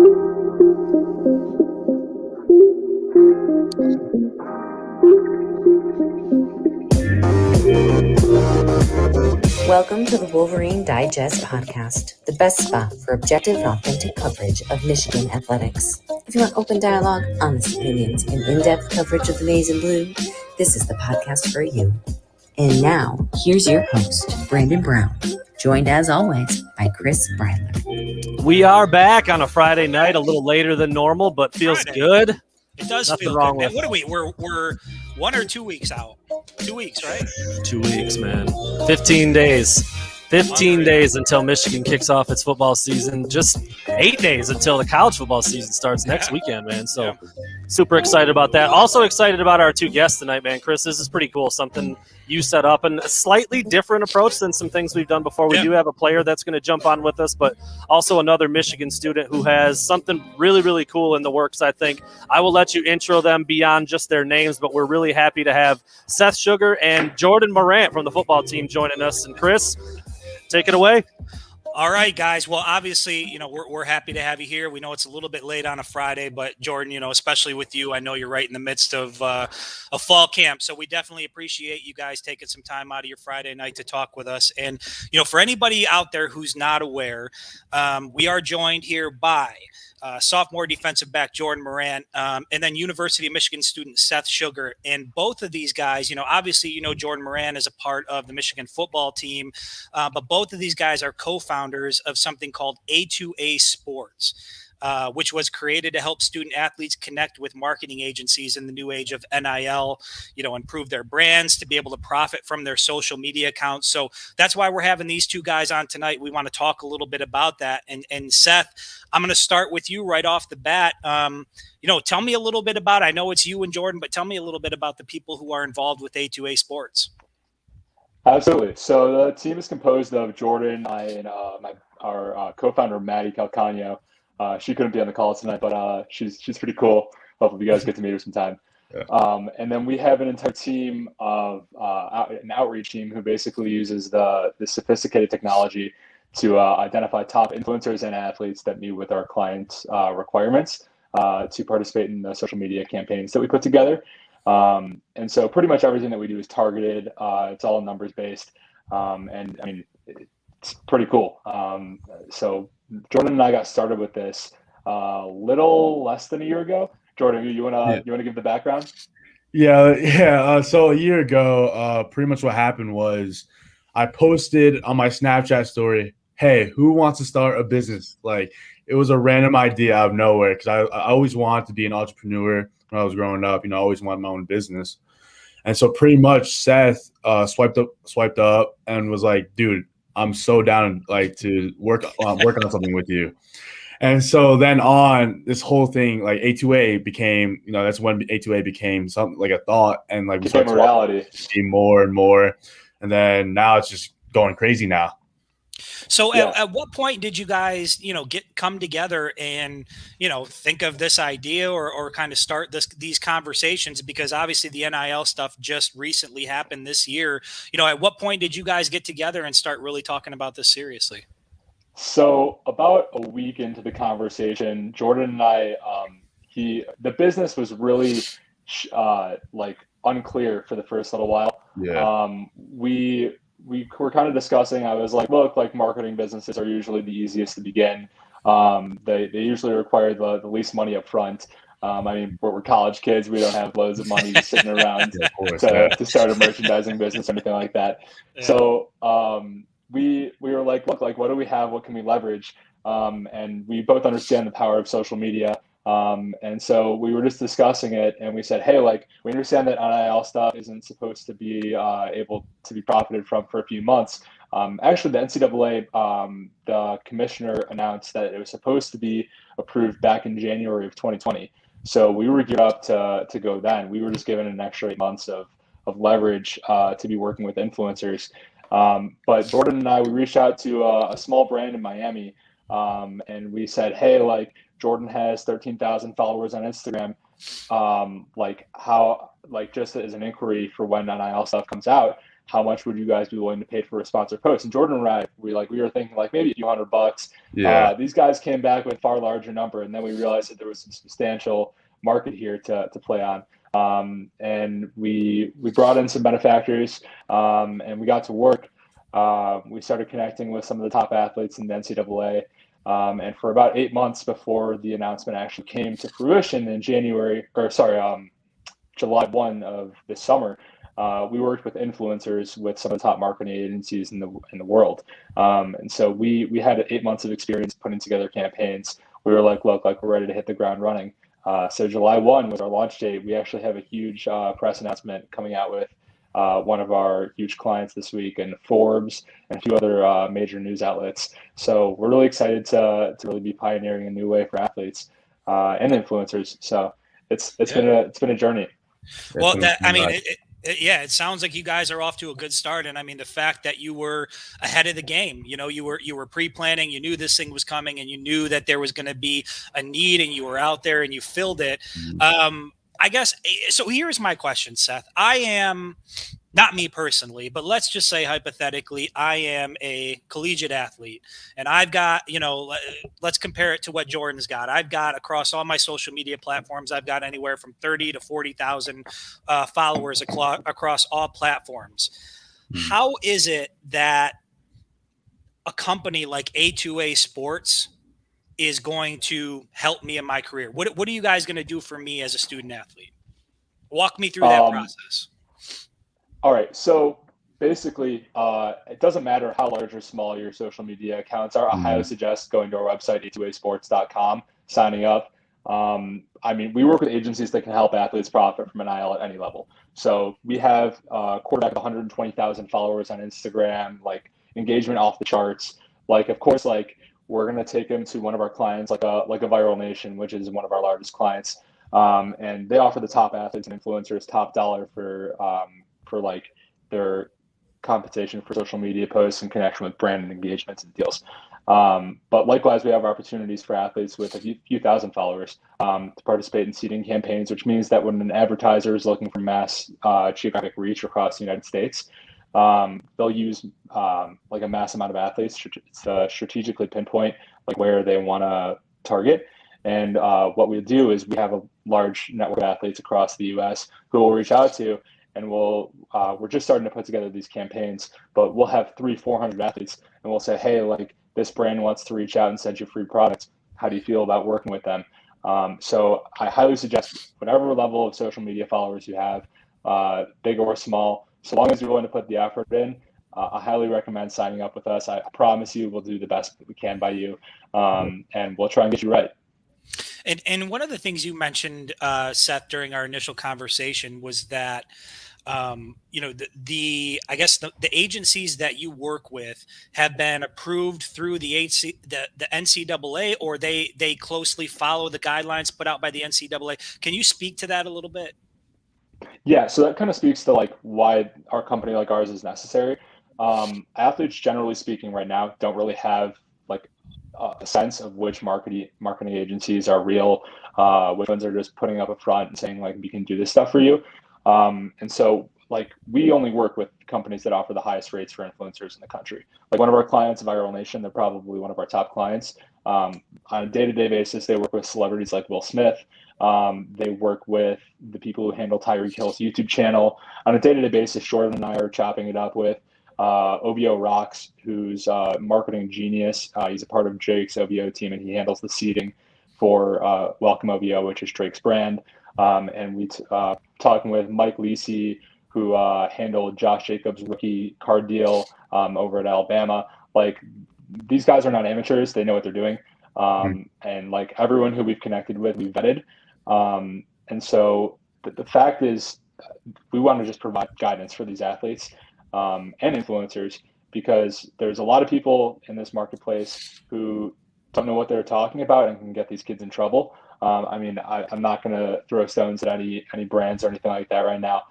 Welcome to the Wolverine Digest podcast, the best spot for objective and authentic coverage of Michigan athletics. If you want open dialogue, honest opinions, and in-depth coverage of the maize and blue, this is the podcast for you. And now, here's your host, Brandon Brown, joined as always by Chris Bradler. We are back on a Friday night, a little later than normal, but feels good. It does Nothing feel wrong good. Man, with what are we? We're 1 or 2 weeks out. 2 weeks, right? 2 weeks, man. 15 days. 15 days until Michigan kicks off its football season. Just 8 days until the college football season starts next weekend, man. So super excited about that. Also excited about our two guests tonight, man. Chris, this is pretty cool. Something you set up and a slightly different approach than some things we've done before. We do have a player that's going to jump on with us, but also another Michigan student who has something really, really cool in the works, I think. I will let you intro them beyond just their names, but we're really happy to have Seth Sugar and Jordan Morant from the football team joining us. And Chris, take it away. All right, guys. Well, obviously, we're happy to have you here. We know it's a little bit late on a Friday, but Jordan, especially with you, I know you're right in the midst of a fall camp. So we definitely appreciate you guys taking some time out of your Friday night to talk with us. And, for anybody out there who's not aware, we are joined here by sophomore defensive back Jordan Morant, and then University of Michigan student Seth Sugar. And both of these guys, obviously, Jordan Morant is a part of the Michigan football team, but both of these guys are co-founders of something called A2A Sports, which was created to help student athletes connect with marketing agencies in the new age of NIL, improve their brands, to be able to profit from their social media accounts. So that's why we're having these two guys on tonight. We want to talk a little bit about that. And Seth, I'm going to start with you right off the bat. Tell me a little bit about, I know it's you and Jordan, but tell me a little bit about the people who are involved with A2A Sports. Absolutely. So the team is composed of Jordan, I, and our co-founder, Maddie Calcagno. She couldn't be on the call tonight, but she's pretty cool. Hopefully you guys get to meet her sometime. Yeah. And then we have an entire team of an outreach team who basically uses the sophisticated technology to identify top influencers and athletes that meet with our clients' requirements to participate in the social media campaigns that we put together. And so pretty much everything that we do is targeted. It's all numbers based. And I mean, it's pretty cool. So Jordan and I got started with this a little less than a year ago. Jordan, you wanna give the background? Yeah. So a year ago, pretty much what happened was I posted on my Snapchat story, "Hey, who wants to start a business?" Like, it was a random idea out of nowhere because I always wanted to be an entrepreneur when I was growing up. I always wanted my own business, and so pretty much Seth swiped up and was like, "Dude, I'm so down to work on something with you." And so then on, this whole thing, like A2A became, that's when A2A became something like a thought, and like we started reality more and more, and then now it's just going crazy now. So at what point did you guys, come together and, think of this idea or kind of start these conversations? Because obviously the NIL stuff just recently happened this year. At what point did you guys get together and start really talking about this seriously? So about a week into the conversation, Jordan and I, the business was really unclear for the first little while. Yeah. We were kind of discussing. I was like, look, marketing businesses are usually the easiest to begin. They usually require the least money up front. We're college kids. We don't have loads of money just sitting around to start a merchandising business or anything like that. Yeah. So we were like, look, what do we have? What can we leverage? And we both understand the power of social media. And so we were just discussing it, and we said, hey, we understand that NIL stuff isn't supposed to be able to be profited from for a few months. Actually, the NCAA, the commissioner announced that it was supposed to be approved back in January of 2020. So we were geared up to go then. We were just given an extra 8 months of leverage to be working with influencers. But Jordan and I, we reached out to a small brand in Miami, and we said, hey, Jordan has 13,000 followers on Instagram. Just as an inquiry for when NIL stuff comes out, how much would you guys be willing to pay for a sponsored post? And Jordan and I, we were thinking like maybe a few $100. Yeah. These guys came back with a far larger number, and then we realized that there was some substantial market here to play on. And we brought in some benefactors, and we got to work. We started connecting with some of the top athletes in the NCAA. And for about 8 months before the announcement actually came to fruition in July 1 of this summer, we worked with influencers with some of the top marketing agencies in the world. And so we had 8 months of experience putting together campaigns. We were like, look, like we're ready to hit the ground running. So July 1 was our launch date. We actually have a huge press announcement coming out with one of our huge clients this week, and Forbes and a few other major news outlets. So we're really excited to really be pioneering a new way for athletes and influencers. So it's been a journey. Well, it sounds like you guys are off to a good start. And I mean, the fact that you were ahead of the game, you were pre-planning, you knew this thing was coming, and you knew that there was going to be a need, and you were out there and you filled it. I guess, so here's my question, Seth. I am, not me personally, but let's just say hypothetically, I am a collegiate athlete, and I've got, let's compare it to what Jordan's got. I've got, across all my social media platforms, I've got anywhere from 30 to 40,000 followers across all platforms. How is it that a company like A2A Sports is going to help me in my career? What are you guys going to do for me as a student athlete? Walk me through that process. All right. So basically, it doesn't matter how large or small your social media accounts are. I highly suggest going to our website, a2asports.com, signing up. I mean, we work with agencies that can help athletes profit from NIL at any level. So we have quarterback of 120,000 followers on Instagram, like engagement off the charts. Like, of course, like, we're going to take them to one of our clients, like a Viral Nation, which is one of our largest clients. And they offer the top athletes and influencers top dollar for like their compensation for social media posts in connection with brand and engagements and deals. But likewise, we have opportunities for athletes with a few thousand followers to participate in seeding campaigns, which means that when an advertiser is looking for mass geographic reach across the United States, they'll use like a mass amount of athletes to strategically pinpoint like where they want to target. And what we do is we have a large network of athletes across the U.S. who we'll reach out to, and we're just starting to put together these campaigns, but we'll have 300-400 athletes, and we'll say, hey, like this brand wants to reach out and send you free products. How do you feel about working with them? So I highly suggest whatever level of social media followers you have, big or small, so long as you're willing to put the effort in, I highly recommend signing up with us. I promise you we'll do the best we can by you, and we'll try and get you right. And one of the things you mentioned, Seth, during our initial conversation was that, the agencies that you work with have been approved through the NCAA, or they closely follow the guidelines put out by the NCAA. Can you speak to that a little bit? Yeah, so that kind of speaks to like why our company like ours is necessary. Athletes, generally speaking, right now don't really have like a sense of which marketing agencies are real, which ones are just putting up a front and saying like we can do this stuff for you. And so like we only work with companies that offer the highest rates for influencers in the country. Like one of our clients, Viral Nation, they're probably one of our top clients. On a day-to-day basis, they work with celebrities like Will Smith. They work with the people who handle Tyreek Hill's YouTube channel. On a day-to-day basis, Jordan and I are chopping it up with OVO Rocks, who's a marketing genius. He's a part of Drake's OVO team, and he handles the seeding for Welcome OVO, which is Drake's brand. And we talking with Mike Lisi, who handled Josh Jacobs' rookie card deal over at Alabama. Like, these guys are not amateurs. They know what they're doing. And like everyone who we've connected with, we've vetted. And so the fact is, we want to just provide guidance for these athletes and influencers, because there's a lot of people in this marketplace who don't know what they're talking about and can get these kids in trouble. I mean, I'm not going to throw stones at any brands or anything like that right now.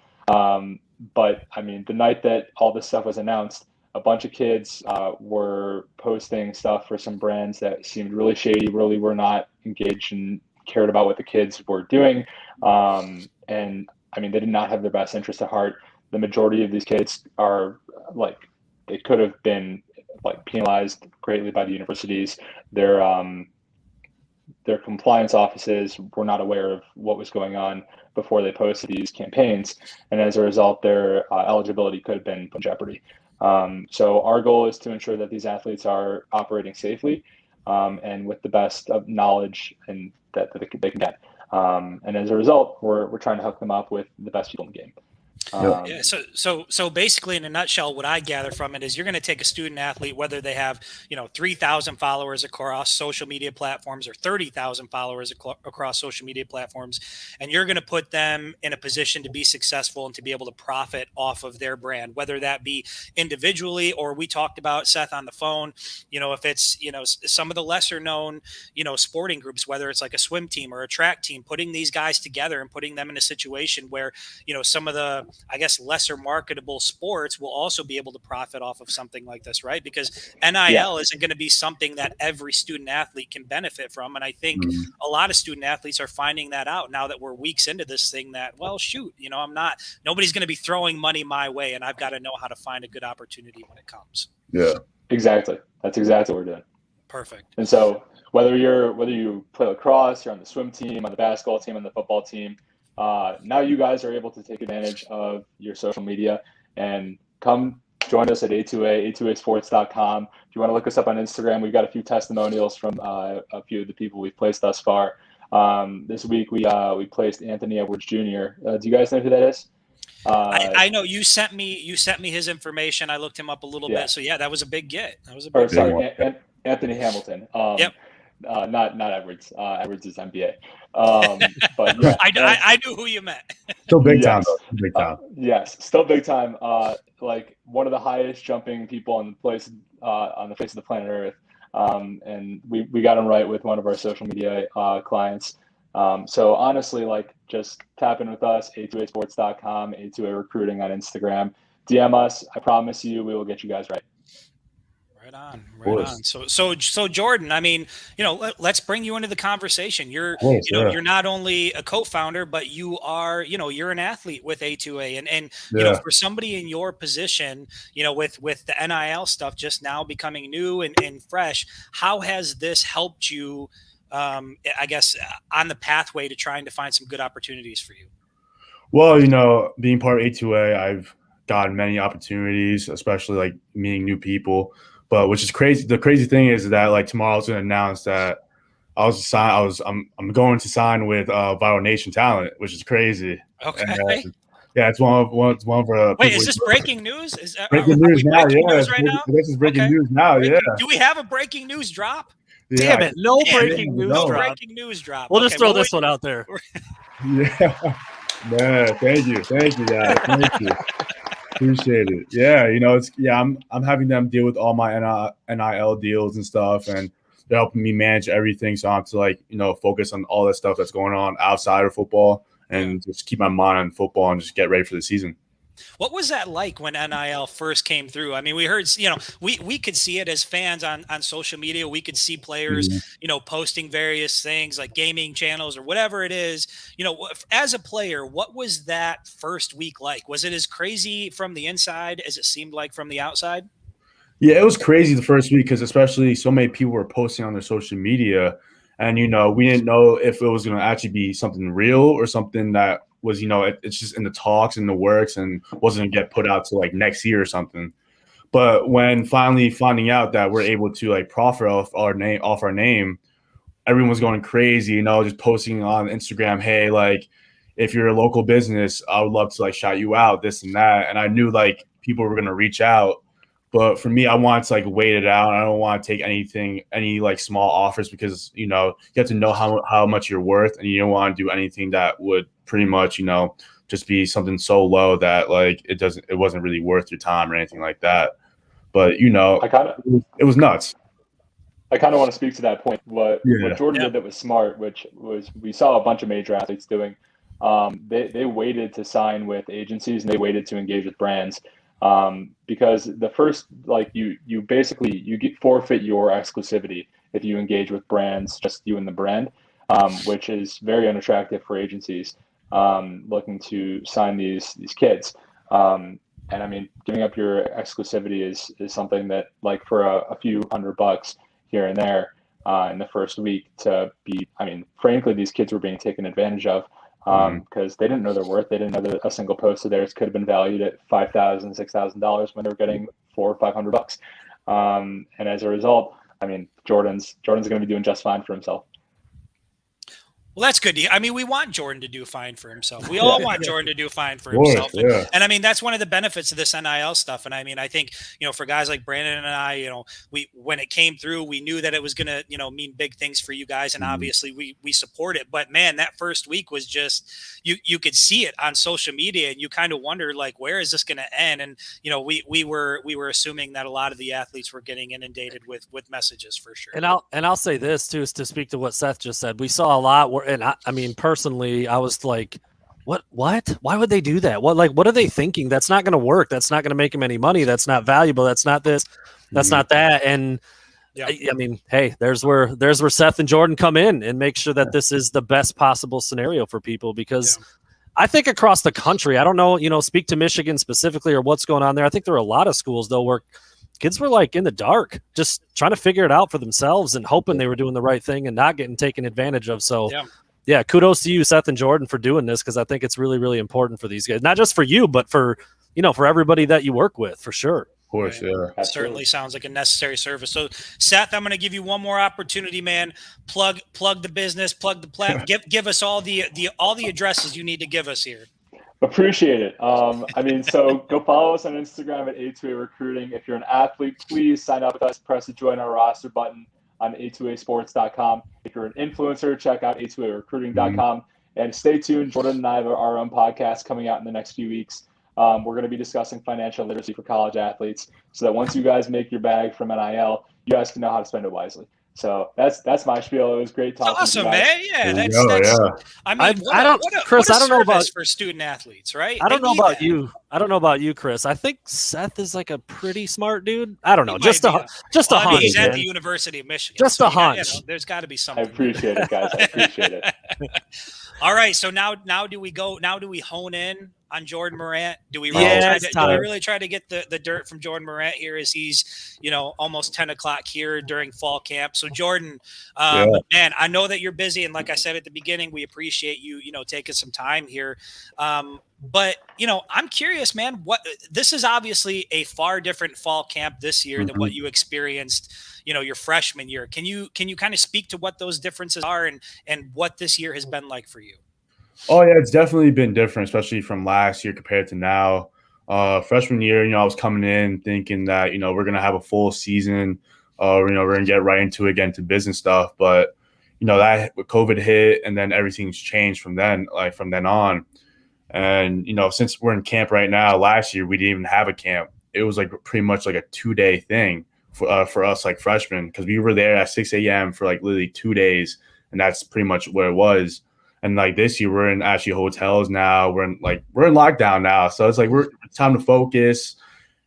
But I mean, the night that all this stuff was announced, a bunch of kids were posting stuff for some brands that seemed really shady, really were not engaged and cared about what the kids were doing. And I mean, they did not have their best interest at heart. The majority of these kids are like, they could have been like penalized greatly by the universities. Their compliance offices were not aware of what was going on before they posted these campaigns, and as a result, their eligibility could have been put in jeopardy. So our goal is to ensure that these athletes are operating safely and with the best of knowledge and that they can get. And as a result, we're trying to hook them up with the best people in the game. Yeah. So basically, in a nutshell, what I gather from it is you're going to take a student athlete, whether they have 3,000 followers across social media platforms or 30,000 followers across social media platforms, and you're going to put them in a position to be successful and to be able to profit off of their brand, whether that be individually or we talked about, Seth, on the phone. If it's some of the lesser known sporting groups, whether it's like a swim team or a track team, putting these guys together and putting them in a situation where some of the, I guess, lesser marketable sports will also be able to profit off of something like this, right? Because NIL isn't going to be something that every student athlete can benefit from. And I think a lot of student athletes are finding that out now that we're weeks into this thing, that, well, shoot, nobody's going to be throwing money my way, and I've got to know how to find a good opportunity when it comes. Yeah, exactly. That's exactly what we're doing. Perfect. And so whether you play lacrosse, you're on the swim team, on the basketball team, on the football team, now you guys are able to take advantage of your social media and come join us at A2A Sports.com. If you want to look us up on Instagram, we've got a few testimonials from a few of the people we've placed thus far. This week we placed Anthony Edwards Jr. Do you guys know who that is? I know you sent me his information. I looked him up a little bit. So yeah, that was a big get. Anthony Hamilton. Yep. Not Edwards. Edwards is NBA. But yeah, I knew who you meant. Still big time, though. Big time. Yes, still big time. Like one of the highest jumping people on the face of the planet Earth. And we got him right with one of our social media clients. So honestly, like, just tap in with us, A2ASports.com, A2A Recruiting on Instagram. DM us. I promise you, we will get you guys right. Right on. So Jordan, I mean, let's bring you into the conversation. You're not only a co-founder, but you are, you're an athlete with A2A, and for somebody in your position, with the NIL stuff just now becoming new and fresh, how has this helped you, I guess, on the pathway to trying to find some good opportunities for you? Well, being part of A2A, I've gotten many opportunities, especially like meeting new people. But which is crazy. The crazy thing is that like tomorrow I was going to announce that I'm going to sign with Viral Nation Talent, which is crazy. Okay. And, it's one of our. Wait, is this breaking news? Is breaking news now? News right now? This is breaking news now. Yeah. Do we have a breaking news drop? Damn it! No breaking news drop. Breaking news drop. We'll just throw this one out there. Yeah. Man, thank you, guys. Thank you. Appreciate it. Yeah, I'm having them deal with all my NIL deals and stuff, and they're helping me manage everything. So I have to focus on all that stuff that's going on outside of football and just keep my mind on football and just get ready for the season. What was that like when NIL first came through? I mean, we heard, we could see it as fans on social media. We could see players, posting various things like gaming channels or whatever it is. As a player, what was that first week like? Was it as crazy from the inside as it seemed like from the outside? Yeah, it was crazy the first week because especially so many people were posting on their social media. And, we didn't know if it was going to actually be something real or something that was, it's just in the talks, in the works, and wasn't going to get put out to like next year or something. But when finally finding out that we're able to like profit off our name, everyone's going crazy, just posting on Instagram, hey, like, if you're a local business, I would love to like shout you out, this and that. And I knew like people were going to reach out. But for me, I wanted to like wait it out. I don't want to take any like small offers because, you have to know how much you're worth, and you don't want to do anything that would pretty much, just be something so low that like it wasn't really worth your time or anything like that. But, it was nuts. I kind of want to speak to that point. What Jordan did that was smart, which was we saw a bunch of major athletes doing. They waited to sign with agencies and they waited to engage with brands. Because the first, like you forfeit your exclusivity if you engage with brands, just you and the brand, which is very unattractive for agencies looking to sign these kids. And I mean, giving up your exclusivity is something that, like, for a few $100 here and there in the first week to be, I mean, frankly, these kids were being taken advantage of because they didn't know their worth. They didn't know that a single post of theirs could have been valued at $5,000, $6,000 when they were getting $400 or $500. And as a result, I mean, Jordan's going to be doing just fine for himself. Well, that's good. I mean, we want Jordan to do fine for himself. We all want Jordan to do fine for himself. And I mean, that's one of the benefits of this NIL stuff. And I mean, I think, for guys like Brandon and I, when it came through, we knew that it was going to, mean big things for you guys. And obviously we support it. But man, that first week was just, you could see it on social media and you kind of wonder, like, where is this going to end? And, we were assuming that a lot of the athletes were getting inundated with messages for sure. And I'll say this too, is to speak to what Seth just said. We saw a lot where, and I mean, personally, I was like, what? Why would they do that? What are they thinking? That's not going to work. That's not going to make them any money. That's not valuable. That's not this. That's not that. And I mean, hey, there's where Seth and Jordan come in and make sure that this is the best possible scenario for people, because I think across the country, I don't know, speak to Michigan specifically or what's going on there. I think there are a lot of schools though where kids were like in the dark, just trying to figure it out for themselves and hoping they were doing the right thing and not getting taken advantage of. So yeah, kudos to you, Seth and Jordan, for doing this, because I think it's really, really important for these guys, not just for you, but for for everybody that you work with, for sure. Of course, yeah. Certainly sounds like a necessary service. So, Seth, I'm going to give you one more opportunity, man. Plug the business, plug the platform. Give us all the addresses you need to give us here. Appreciate it. I mean, so go follow us on Instagram at A2A Recruiting. If you're an athlete, please sign up with us. Press the join our roster button on A2ASports.com. If you're an influencer, check out A2ARecruiting.com. And stay tuned. Jordan and I have our own podcast coming out in the next few weeks. We're going to be discussing financial literacy for college athletes, so that once you guys make your bag from NIL, you guys can know how to spend it wisely. So that's my spiel. It was great talking. Awesome, to you guys. man. Yeah, that's. I mean, Chris, I don't know about for student athletes, right? I don't know about you. I don't know about you, Chris. I think Seth is like a pretty smart dude. I don't know, just a hunch. He's at the University of Michigan. Just a hunch. There's got to be something. I appreciate it, guys. I appreciate it. All right, so now do we go? Now do we hone in on Jordan Morant? Do we really try to get the dirt from Jordan Morant here as he's almost 10 o'clock here during fall camp? So Jordan, man, I know that you're busy, and like I said at the beginning, we appreciate you taking some time here. But I'm curious, man. This is obviously a far different fall camp this year than what you experienced your freshman year. Can you kind of speak to what those differences are and what this year has been like for you? Oh yeah, it's definitely been different, especially from last year compared to now. Freshman year, I was coming in thinking that, we're going to have a full season. We're going to get right into it, get into business stuff. But, that COVID hit and then everything's changed from then on. And, since we're in camp right now, last year we didn't even have a camp. It was like pretty much like a 2-day thing for us, like freshmen, because we were there at 6 a.m. for like literally 2 days. And that's pretty much what it was. And like this year, we're in actually hotels now. We're in lockdown now, so it's like it's time to focus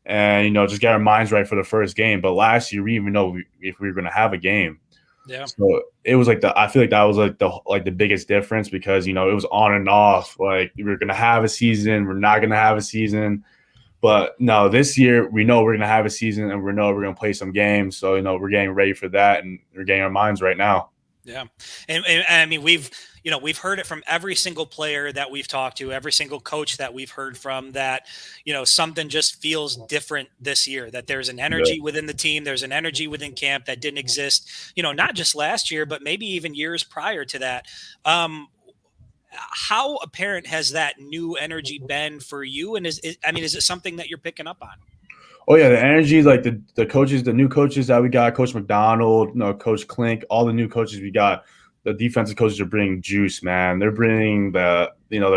and just get our minds right for the first game. But last year, we didn't even know if we were going to have a game. Yeah. So it was like I feel like that was like the biggest difference, because it was on and off. Like, we were going to have a season, we're not going to have a season. But no, this year we know we're going to have a season, and we know we're going to play some games. So we're getting ready for that, and we're getting our minds right now. Yeah, and I mean we've heard it from every single player that we've talked to, every single coach that we've heard from, that something just feels different this year. That there's an energy within the team, there's an energy within camp that didn't exist, not just last year, but maybe even years prior to that. How apparent has that new energy been for you? And is it something that you're picking up on? Oh yeah, the energy, like the coaches, the new coaches that we got, Coach McDonald, Coach Klink, all the new coaches we got. The defensive coaches are bringing juice, man. They're bringing they're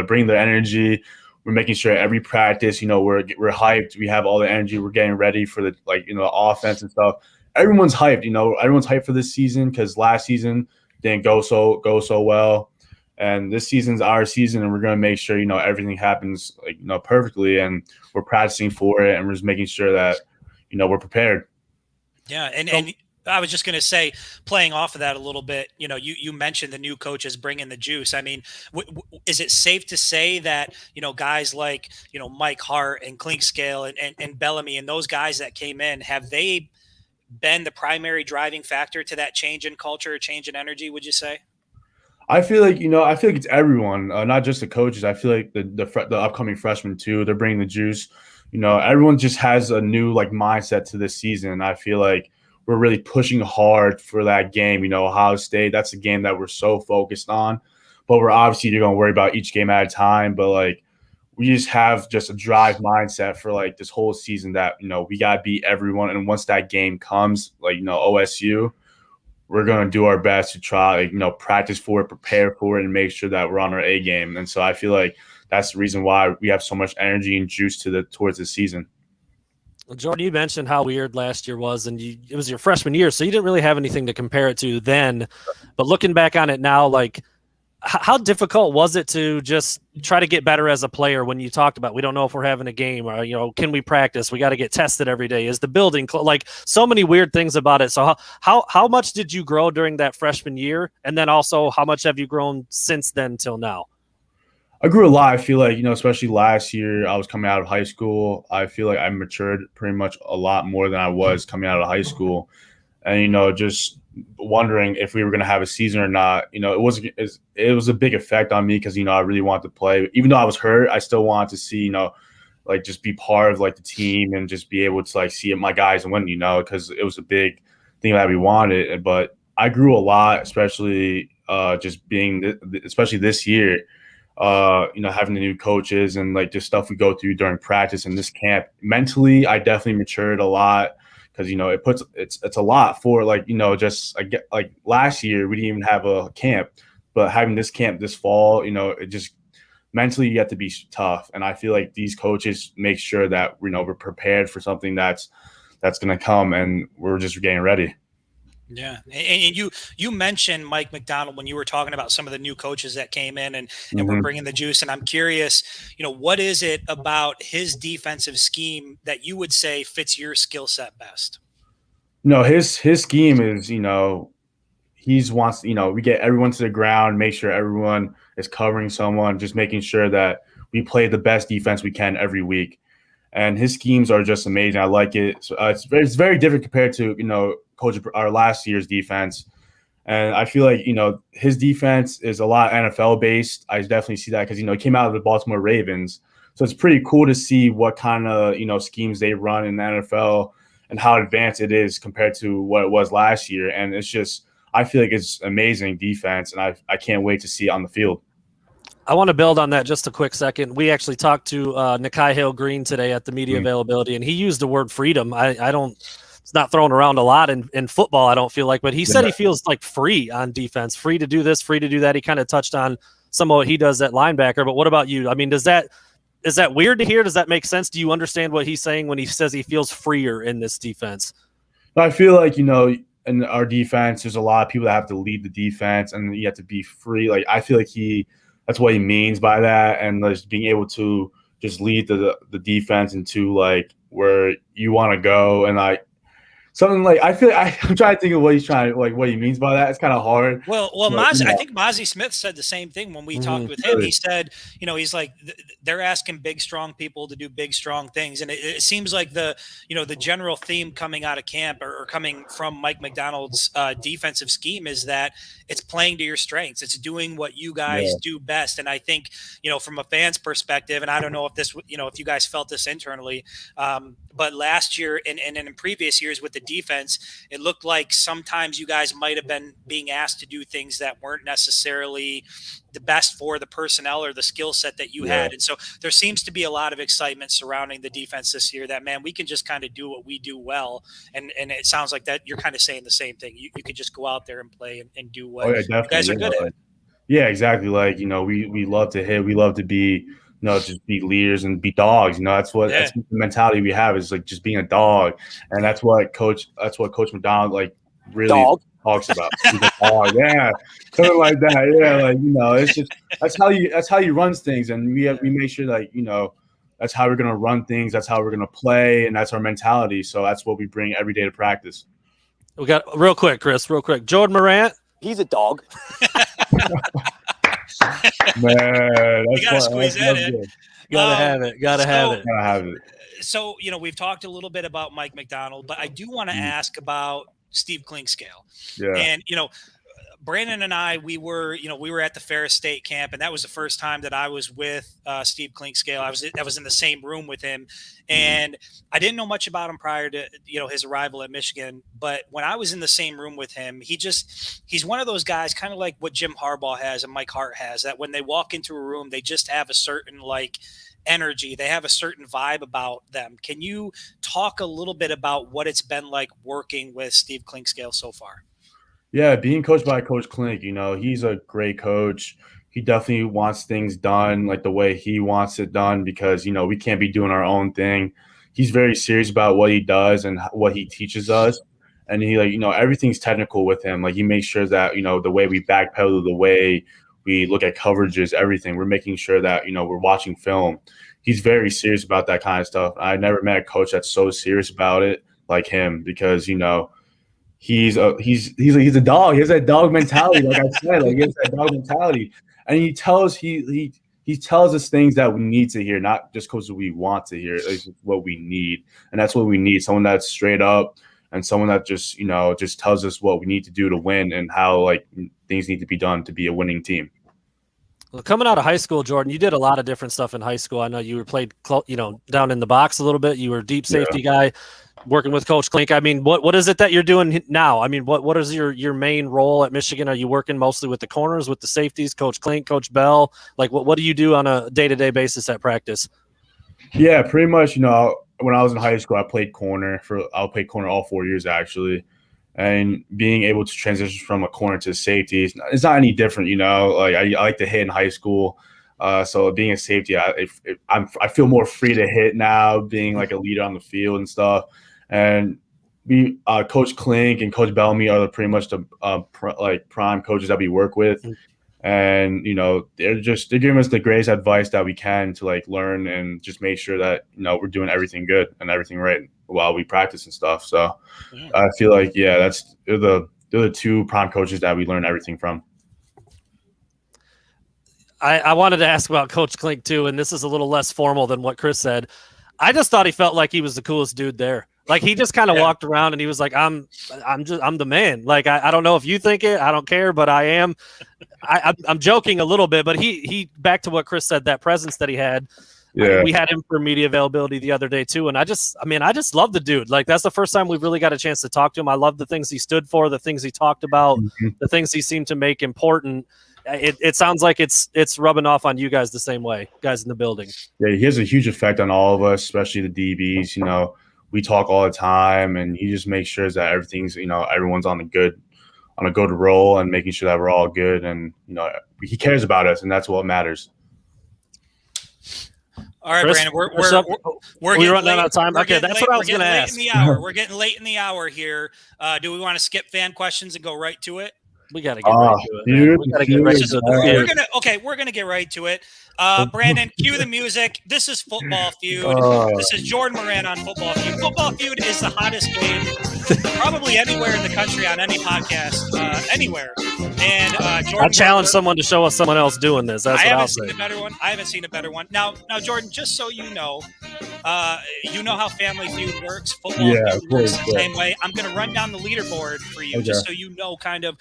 bringing their energy. We're making sure every practice, we're hyped. We have all the energy. We're getting ready for the offense and stuff. Everyone's hyped. Everyone's hyped for this season, because last season didn't go so well. And this season's our season, and we're going to make sure, everything happens perfectly, and we're practicing for it, and we're just making sure that, we're prepared. Yeah. And I was just going to say, playing off of that a little bit, you mentioned the new coaches bringing the juice. I mean, is it safe to say that, guys like, Mike Hart and Clinkscale and Bellamy and those guys that came in, have they been the primary driving factor to that change in culture, change in energy, would you say? I feel like it's everyone, not just the coaches. I feel like the upcoming freshmen too. They're bringing the juice. Everyone just has a new mindset to this season. And I feel like we're really pushing hard for that game. Ohio State. That's a game that we're so focused on. But we're obviously going to worry about each game at a time. But we just have just a drive mindset for this whole season that we got to beat everyone. And once that game comes, OSU, we're going to do our best to try, practice for it, prepare for it, and make sure that we're on our A game. And so I feel like that's the reason why we have so much energy and juice towards the season. Well, Jordan, you mentioned how weird last year was, and it was your freshman year, so you didn't really have anything to compare it to then. But looking back on it now, how difficult was it to just try to get better as a player when you talked about, we don't know if we're having a game or, can we practice? We got to get tested every day. Is the building so many weird things about it. So how much did you grow during that freshman year? And then also how much have you grown since then till now? I grew a lot. I feel like, especially last year, I was coming out of high school. I feel like I matured pretty much a lot more than I was coming out of high school. And, just wondering if we were going to have a season or not. It was a big effect on me because, I really wanted to play. Even though I was hurt, I still wanted to see, just be part of the team and just be able to see my guys win, because it was a big thing that we wanted. But I grew a lot, especially just being, especially this year, having the new coaches and just stuff we go through during practice and this camp. Mentally, I definitely matured a lot. Because it's a lot for just last year we didn't even have a camp, but having this camp this fall, it just mentally you have to be tough, and I feel like these coaches make sure that we're prepared for something that's going to come, and we're just getting ready. Yeah, and you mentioned Mike McDonald when you were talking about some of the new coaches that came in and we're bringing the juice. And I'm curious, what is it about his defensive scheme that you would say fits your skill set best? No, his scheme is, he wants, we get everyone to the ground, make sure everyone is covering someone, just making sure that we play the best defense we can every week. And his schemes are just amazing. I like it. So, it's very different compared to, our last year's defense. And I feel like, his defense is a lot NFL based. I definitely see that because, he came out of the Baltimore Ravens. So it's pretty cool to see what kind of, schemes they run in the NFL and how advanced it is compared to what it was last year. And it's just, I feel like it's amazing defense, and I can't wait to see it on the field. I want to build on that just a quick second. We actually talked to Nikai Hale-Green today at the media availability, and he used the word freedom. I don't – it's not thrown around a lot in football, I don't feel like. But he said he feels free on defense, free to do this, free to do that. He kind of touched on some of what he does at linebacker. But what about you? I mean, is that weird to hear? Does that make sense? Do you understand what he's saying when he says he feels freer in this defense? I feel like, in our defense, there's a lot of people that have to lead the defense, and you have to be free. I feel like that's what he means by that, and just being able to just lead the defense into where you want to go, and something I feel I'm trying to think of what he's trying what he means by that. It's kind of hard. Well, Mozzie, I think Mozzie Smith said the same thing when we talked with him. He said, he's like, they're asking big, strong people to do big, strong things. And it seems like the general theme coming out of camp or coming from Mike McDonald's defensive scheme is that it's playing to your strengths. It's doing what you guys do best. And I think, from a fan's perspective, and I don't know if this, if you guys felt this internally, but last year and in previous years with the defense, it looked like sometimes you guys might have been being asked to do things that weren't necessarily the best for the personnel or the skill set that you had. And so there seems to be a lot of excitement surrounding the defense this year that, man, we can just kind of do what we do well. And it sounds like that you're kind of saying the same thing. You could just go out there and play and do what you guys are good at. Yeah, exactly. We love to hit. We love to be, just be leaders and be dogs. that's the mentality we have is just being a dog. And that's what Coach McDonald really talks about. He's a dog. Yeah. Something like that. Yeah. It's just that's how he runs things. And we make sure that's how we're gonna run things, that's how we're gonna play, and that's our mentality. So that's what we bring every day to practice. We got real quick, Chris. Real quick. Jordan Morant. He's a dog. Man, You gotta squeeze that in. Gotta have it. Gotta have it. So, we've talked a little bit about Mike McDonald, but I do want to ask about Steve Clinkscale. Yeah. And, Brandon and I, we were at the Ferris State camp, and that was the first time that I was with Steve Clinkscale. I was in the same room with him, and I didn't know much about him prior to his arrival at Michigan. But when I was in the same room with him, he's one of those guys, kind of like what Jim Harbaugh has and Mike Hart has, that when they walk into a room, they just have a certain energy. They have a certain vibe about them. Can you talk a little bit about what it's been like working with Steve Clinkscale so far? Yeah, being coached by Coach Klink, he's a great coach. He definitely wants things done like the way he wants it done because, we can't be doing our own thing. He's very serious about what he does and what he teaches us. And he everything's technical with him. He makes sure that, the way we backpedal, the way we look at coverages, everything, we're making sure that, we're watching film. He's very serious about that kind of stuff. I never met a coach that's so serious about it like him because, he's a dog. He has that dog mentality, like I said. He has that dog mentality, and he tells us things that we need to hear, not just because we want to hear. It's what we need, and that's what we need. Someone that's straight up, and someone that just tells us what we need to do to win and how things need to be done to be a winning team. Well, coming out of high school, Jordan, you did a lot of different stuff in high school. I know you were played, down in the box a little bit. You were a deep safety guy. Working with Coach Klink. I mean, what is it that you're doing now? I mean, what is your main role at Michigan? Are you working mostly with the corners, with the safeties, Coach Klink, Coach Bell? What do you do on a day-to-day basis at practice? Yeah, pretty much, when I was in high school, I played corner all 4 years actually. And being able to transition from a corner to safety, it's not any different, I like to hit in high school. So being a safety, I feel more free to hit now, being a leader on the field and stuff. And Coach Klink and Coach Bellamy are pretty much the prime coaches that we work with, and they're giving us the greatest advice that we can to learn and just make sure that we're doing everything good and everything right while we practice and stuff. So I feel they're the two prime coaches that we learn everything from. I wanted to ask about Coach Klink too, and this is a little less formal than what Chris said. I just thought he felt like he was the coolest dude there. He just kind of walked around and he was like, I'm the man. I don't know if you think it, I don't care, but I am. I'm joking a little bit, but he back to what Chris said, that presence that he had. Yeah. We had him for media availability the other day too. And I just love the dude. That's the first time we've really got a chance to talk to him. I love the things he stood for, the things he talked about, the things he seemed to make important. It sounds like it's rubbing off on you guys the same way, guys in the building. Yeah, he has a huge effect on all of us, especially the DBs. We talk all the time, and he just makes sure that everything's, everyone's on a good roll and making sure that we're all good. And, he cares about us, and that's what matters. All right, Chris, Brandon, we're running out of time. Okay, that's what I was going to ask. We're getting late in the hour here. Do we want to skip fan questions and go right to it? We got to get right to it. Man. We got to get right to it. We're gonna get right to it. Brandon, cue the music. This is Football Feud. This is Jordan Morant on Football Feud. Football Feud is the hottest game probably anywhere in the country on any podcast, anywhere. And Jordan, I challenge someone to show us someone else doing this. That's what I'll say. I haven't seen a better one. Now, Jordan, just so you know how Family Feud works. Football Feud works the same way. I'm going to run down the leaderboard for you, just so you know, kind of,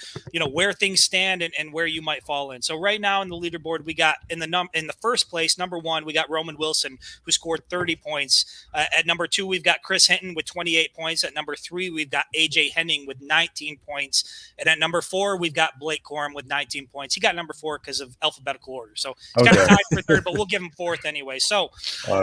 where things stand and where you might fall in. So right now in the leaderboard, we got in the first place, number 1, we got Roman Wilson, who scored 30 points. At number 2, we've got Chris Hinton with 28 points. At number 3, we've got AJ Henning with 19 points. And at number 4, we've got Blake Corum with 19 points. He got number 4 because of alphabetical order. So he's kind of tied for third, but we'll give him 4th anyway. So,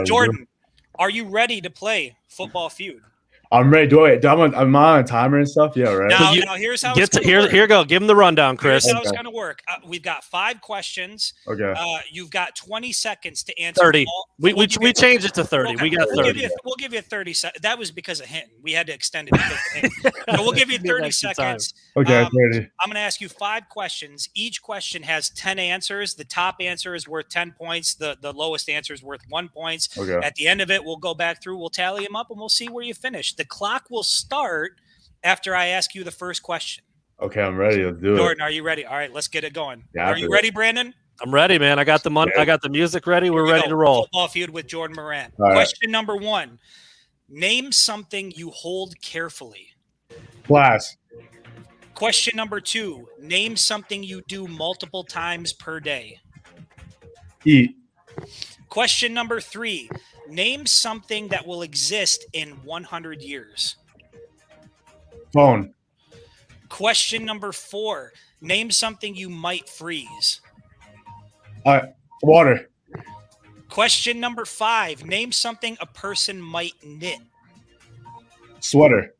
Jordan, are you ready to play Football Feud? I'm ready. I'm on a timer and stuff. Yeah, right. Now here's how it's going to work. Here go. Give him the rundown, Chris. Here's how it's going to work. We've got 5 questions. Okay. You've got 20 seconds to answer. 30. We changed it to 30. Okay. We got 30. We'll give you 30 seconds. That was because of Hinton. We had to extend it because of Hinton. So we'll give you 30 seconds. Okay, 30. I'm going to ask you 5 questions. Each question has 10 answers. The top answer is worth 10 points. The lowest answer is worth 1 point. Okay. At the end of it, we'll go back through. We'll tally them up, and we'll see where you finish. The clock will start after I ask you the first question. Okay, I'm ready. Let's do it. Jordan, are you ready? All right, let's get it going. Yeah, Are you ready, Brandon? I'm ready, man. I got the money. I got the music ready. We're ready to roll. Football feud with Jordan Morant. All Question number 1. Name something you hold carefully. Class. Question number 2. Name something you do multiple times per day. Eat. Question number 3. Name something that will exist in 100 years. Phone. Question number 4. Name something you might freeze. Water. Question number 5. Name something a person might knit. Sweater.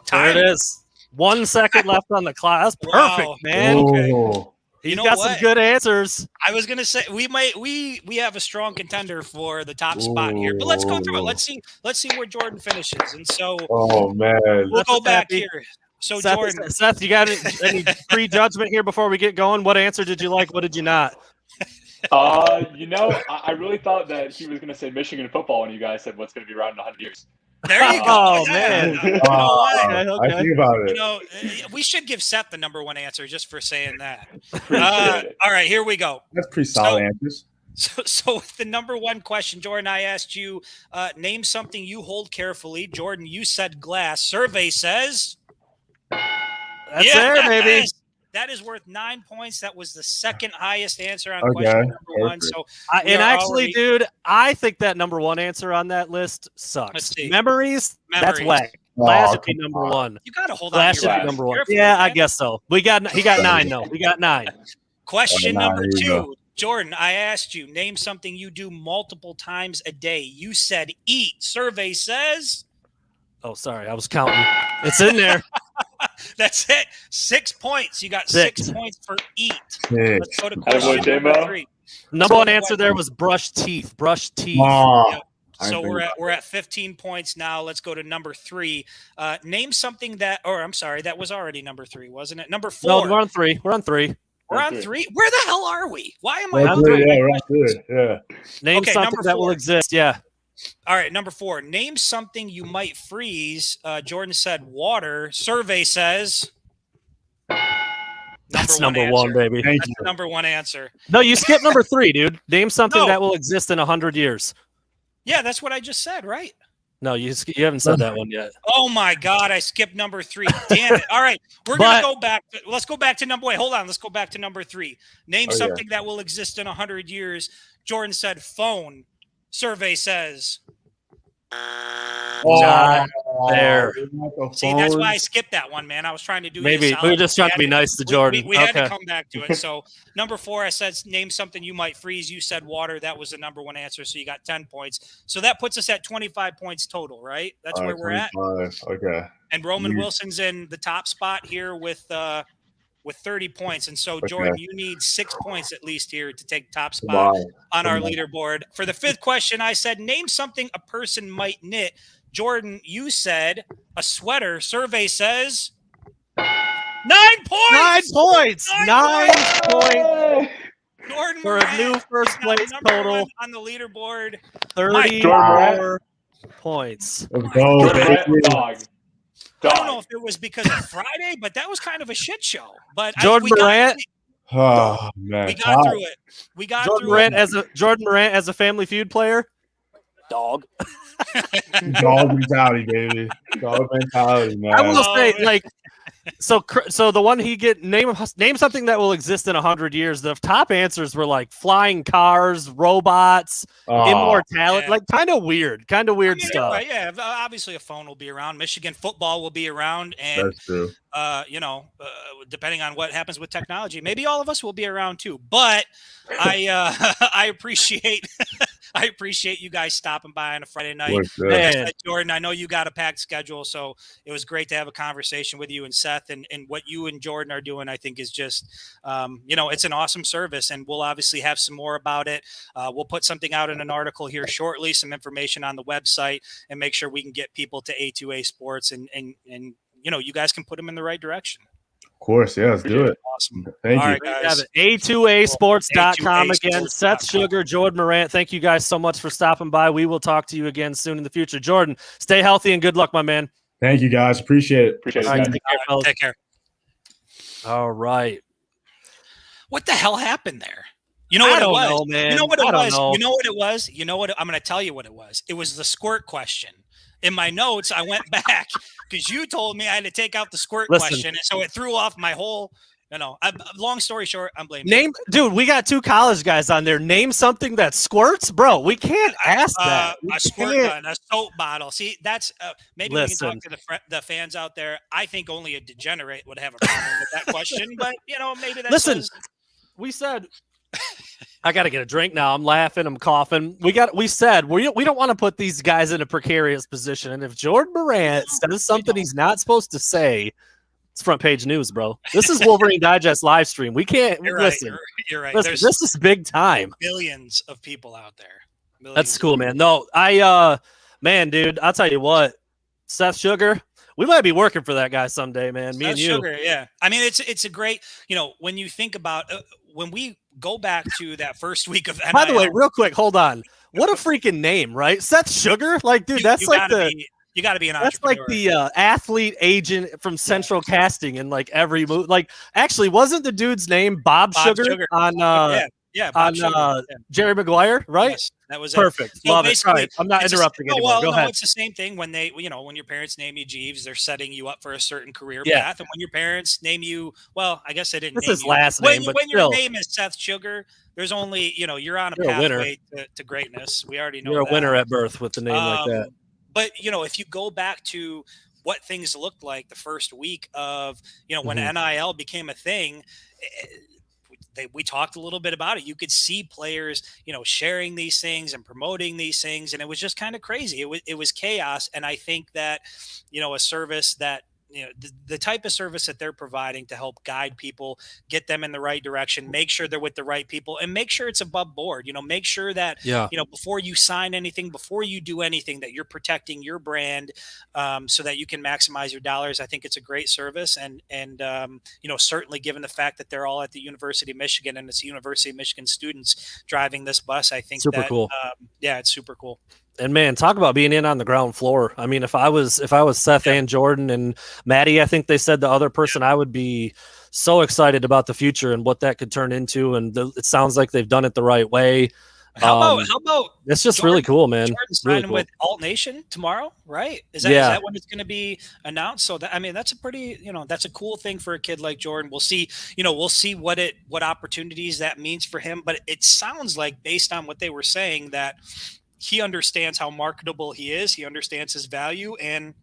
Time. There it is. 1 second left on the clock. That's perfect, Wow. man. Okay. Oh. He's know got what? some good answers. I was gonna say we have a strong contender for the top spot here, but let's go through it. Let's see where Jordan finishes, and so man, we'll go back happy. here. So Seth, Jordan, Seth, you got any prejudgment here before we get going? What answer did you like? What did you not? I really thought that he was going to say Michigan football when you guys said what's going to be around in 100 years. there you go. Oh, Yeah. man. You know what? Okay. I think about it. We should give Seth the number 1 answer just for saying that. Appreciate it. All right, here we go. That's pretty solid answers. So with the number 1 question, Jordan, I asked you, name something you hold carefully. Jordan, you said glass. Survey says That's there, baby. That is worth 9 points. That was the second highest answer on Okay, question number 1. perfect. So And actually, dude, I think that number 1 answer on that list sucks. Let's see. Memories, that's Memories. whack. Glass should be number 1. You got to hold Glass on should to be your number 1. carefully, Yeah, I man. guess so. He got 9 though. We got 9. Question Nah, number here you 2. go. Jordan, I asked you, name something you do multiple times a day. You said eat. Survey says Oh, sorry, I was counting. It's in there. that's it. 6 points. You got 6 points for eat. Let's go to Attaboy, question number J-Mo. 3. Number 1 answer there was brush teeth. Brush teeth. Yep. I So agree. we're at 15 points now. Let's go to number 3. Name something that, or I'm sorry, that was already number 3, wasn't it? Number 4. No, we're on 3. We're on 3. We're on 3. Where the hell are we? Why am I That's on 3? it, yeah, right there. Yeah. Name Okay, something number that will 4. exist. Yeah. All right, number 4. Name something you might freeze. Jordan said water. Survey says That's number 1, answer. baby. Thank That's you. the number 1 answer. No, you skipped number 3, dude. Name something No. that will exist in 100 years. Yeah, that's what I just said, right? No, you haven't said that one yet. Oh my God, I skipped number 3. Damn it. All right, we're going to go back. Let's go back to number, wait, hold on. Let's go back to number 3. Name something that will exist in 100 years. Jordan said phone. Survey says. Not there. See, that's why I skipped that one, man. I was trying to do Maybe you a we were solid. just trying to be nice to Jordan. We had to Okay. come back to it. So number 4, I said name something you might freeze. You said water. That was the number 1 answer. So you got 10 points. So that puts us at 25 points total, right? That's where we're at. Okay. And Roman Wilson's in the top spot here with 30 points. And so, Jordan, you need 6 points at least here to take top spot on our leaderboard. For the 5th question, I said, name something a person might knit. Jordan, you said a sweater. Survey says 9 points. 9 points. 9 points Jordan for a new first place number total. 1 on the leaderboard. 34 points. Let's go, baby. Dog. I don't know if it was because of Friday, but that was kind of a shit show. But Jordan Morant. Oh, man. We got through it. We got Jordan through Morant it. Jordan Morant as a Family Feud player. Dog. Dog mentality, baby. Dog mentality, man. I will say, like, so the one he name something that will exist in 100 years. The top answers were like flying cars, robots, immortality, yeah. like kind of weird stuff. Right, yeah, obviously a phone will be around. Michigan football will be around, and That's true. Depending on what happens with technology, maybe all of us will be around too. But I appreciate I appreciate you guys stopping by on a Friday night. Jordan, I know you got a packed schedule, so it was great to have a conversation with you and Seth. And what you and Jordan are doing, I think, is just, it's an awesome service. And we'll obviously have some more about it. We'll put something out in an article here shortly, some information on the website, and make sure we can get people to A2A Sports and you guys can put them in the right direction. Of course, yeah, let's do it. Awesome. Thank All you. right, guys. A2Asports.com again. A2A Seth Sports.com. Sugar, Jordan Morant, thank you guys so much for stopping by. We will talk to you again soon in the future. Jordan, stay healthy and good luck, my man. Thank you, guys. Appreciate it. Appreciate it, All right, guys. Take care. All right. What the hell happened there? You know what it was? Know, man. You know what it I don't was? know. You know what it was? You know what? I'm going to tell you what it was. It was the squirt question. In my notes, I went back because you told me I had to take out the squirt question, and so it threw off my whole. Long story short, I'm blaming. Dude, we got 2 college guys on there. Name something that squirts, bro. We can't ask that. A squirt gun, a soap bottle. See, that's maybe we can talk to the fans out there. I think only a degenerate would have a problem with that question, but maybe that's. We said. I got to get a drink now. I'm laughing. I'm coughing. We said we don't want to put these guys in a precarious position. And if Jordan Morant says something he's not supposed to say, it's front page news, bro. This is Wolverine Digest live stream. We can't listen. You're right. Listen, this is big time. Millions of people out there. That's cool, man. No, man, dude, I'll tell you what, Seth Sugar, we might be working for that guy someday, man. Me and you. Sugar, yeah. I mean, it's a great, when you think about when we go back to that first week of NIL. By the way, real quick, hold on. What a freaking name, right? Seth Sugar? Like, dude, that's like you got to be an That's entrepreneur. like the athlete agent from Central Casting in like every movie. Like, actually, wasn't the dude's name Bob Sugar on Bob Sugar. Jerry Maguire, right? Yes, that was perfect. So love it. Right. I'm not interrupting anymore. Go ahead. It's the same thing when when your parents name you Jeeves, they're setting you up for a certain career path, and when your parents name you, well, I guess they didn't. This name is last name, but when still. your name is Seth Sugar, there's only you're on a pathway to greatness. We already know you're a winner at birth with the name like that. But if you go back to what things looked like the first week of when NIL became a thing, we talked a little bit about it. You could see players sharing these things and promoting these things, and it was just kind of crazy. It was chaos, and I think that a service that the type of service that they're providing to help guide people, get them in the right direction, make sure they're with the right people, and make sure it's above board. Make sure that before you sign anything, before you do anything, that you're protecting your brand, so that you can maximize your dollars. I think it's a great service, and certainly given the fact that they're all at the University of Michigan and it's University of Michigan students driving this bus, I think super cool. It's super cool. And man, talk about being in on the ground floor. I mean, if I was Seth and Jordan and Maddie, I think they said the other person, I would be so excited about the future and what that could turn into. And it sounds like they've done it the right way. How about it's just really cool, man. Jordan's really signing cool. with Alt Nation tomorrow, right? Is that when it's going to be announced? So that's a pretty, that's a cool thing for a kid like Jordan. We'll see, what opportunities that means for him. But it sounds like, based on what they were saying, that he understands how marketable he is. He understands his value, and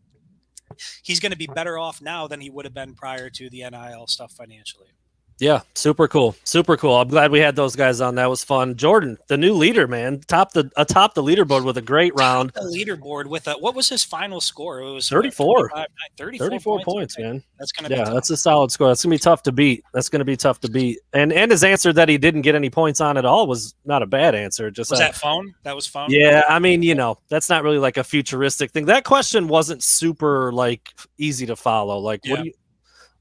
he's going to be better off now than he would have been prior to the NIL stuff financially. Yeah, super cool. Super cool. I'm glad we had those guys on. That was fun. Jordan, the new leader, man, atop the leaderboard with a great round. The leaderboard with what was his final score? It was 34. 34 points, man. That's going to be tough. That's a solid score. That's going to be tough to beat. And his answer that he didn't get any points on at all was not a bad answer. Just that phone? That was phone? Yeah, I mean, that's not really like a futuristic thing. That question wasn't super like easy to follow. Like, what do you?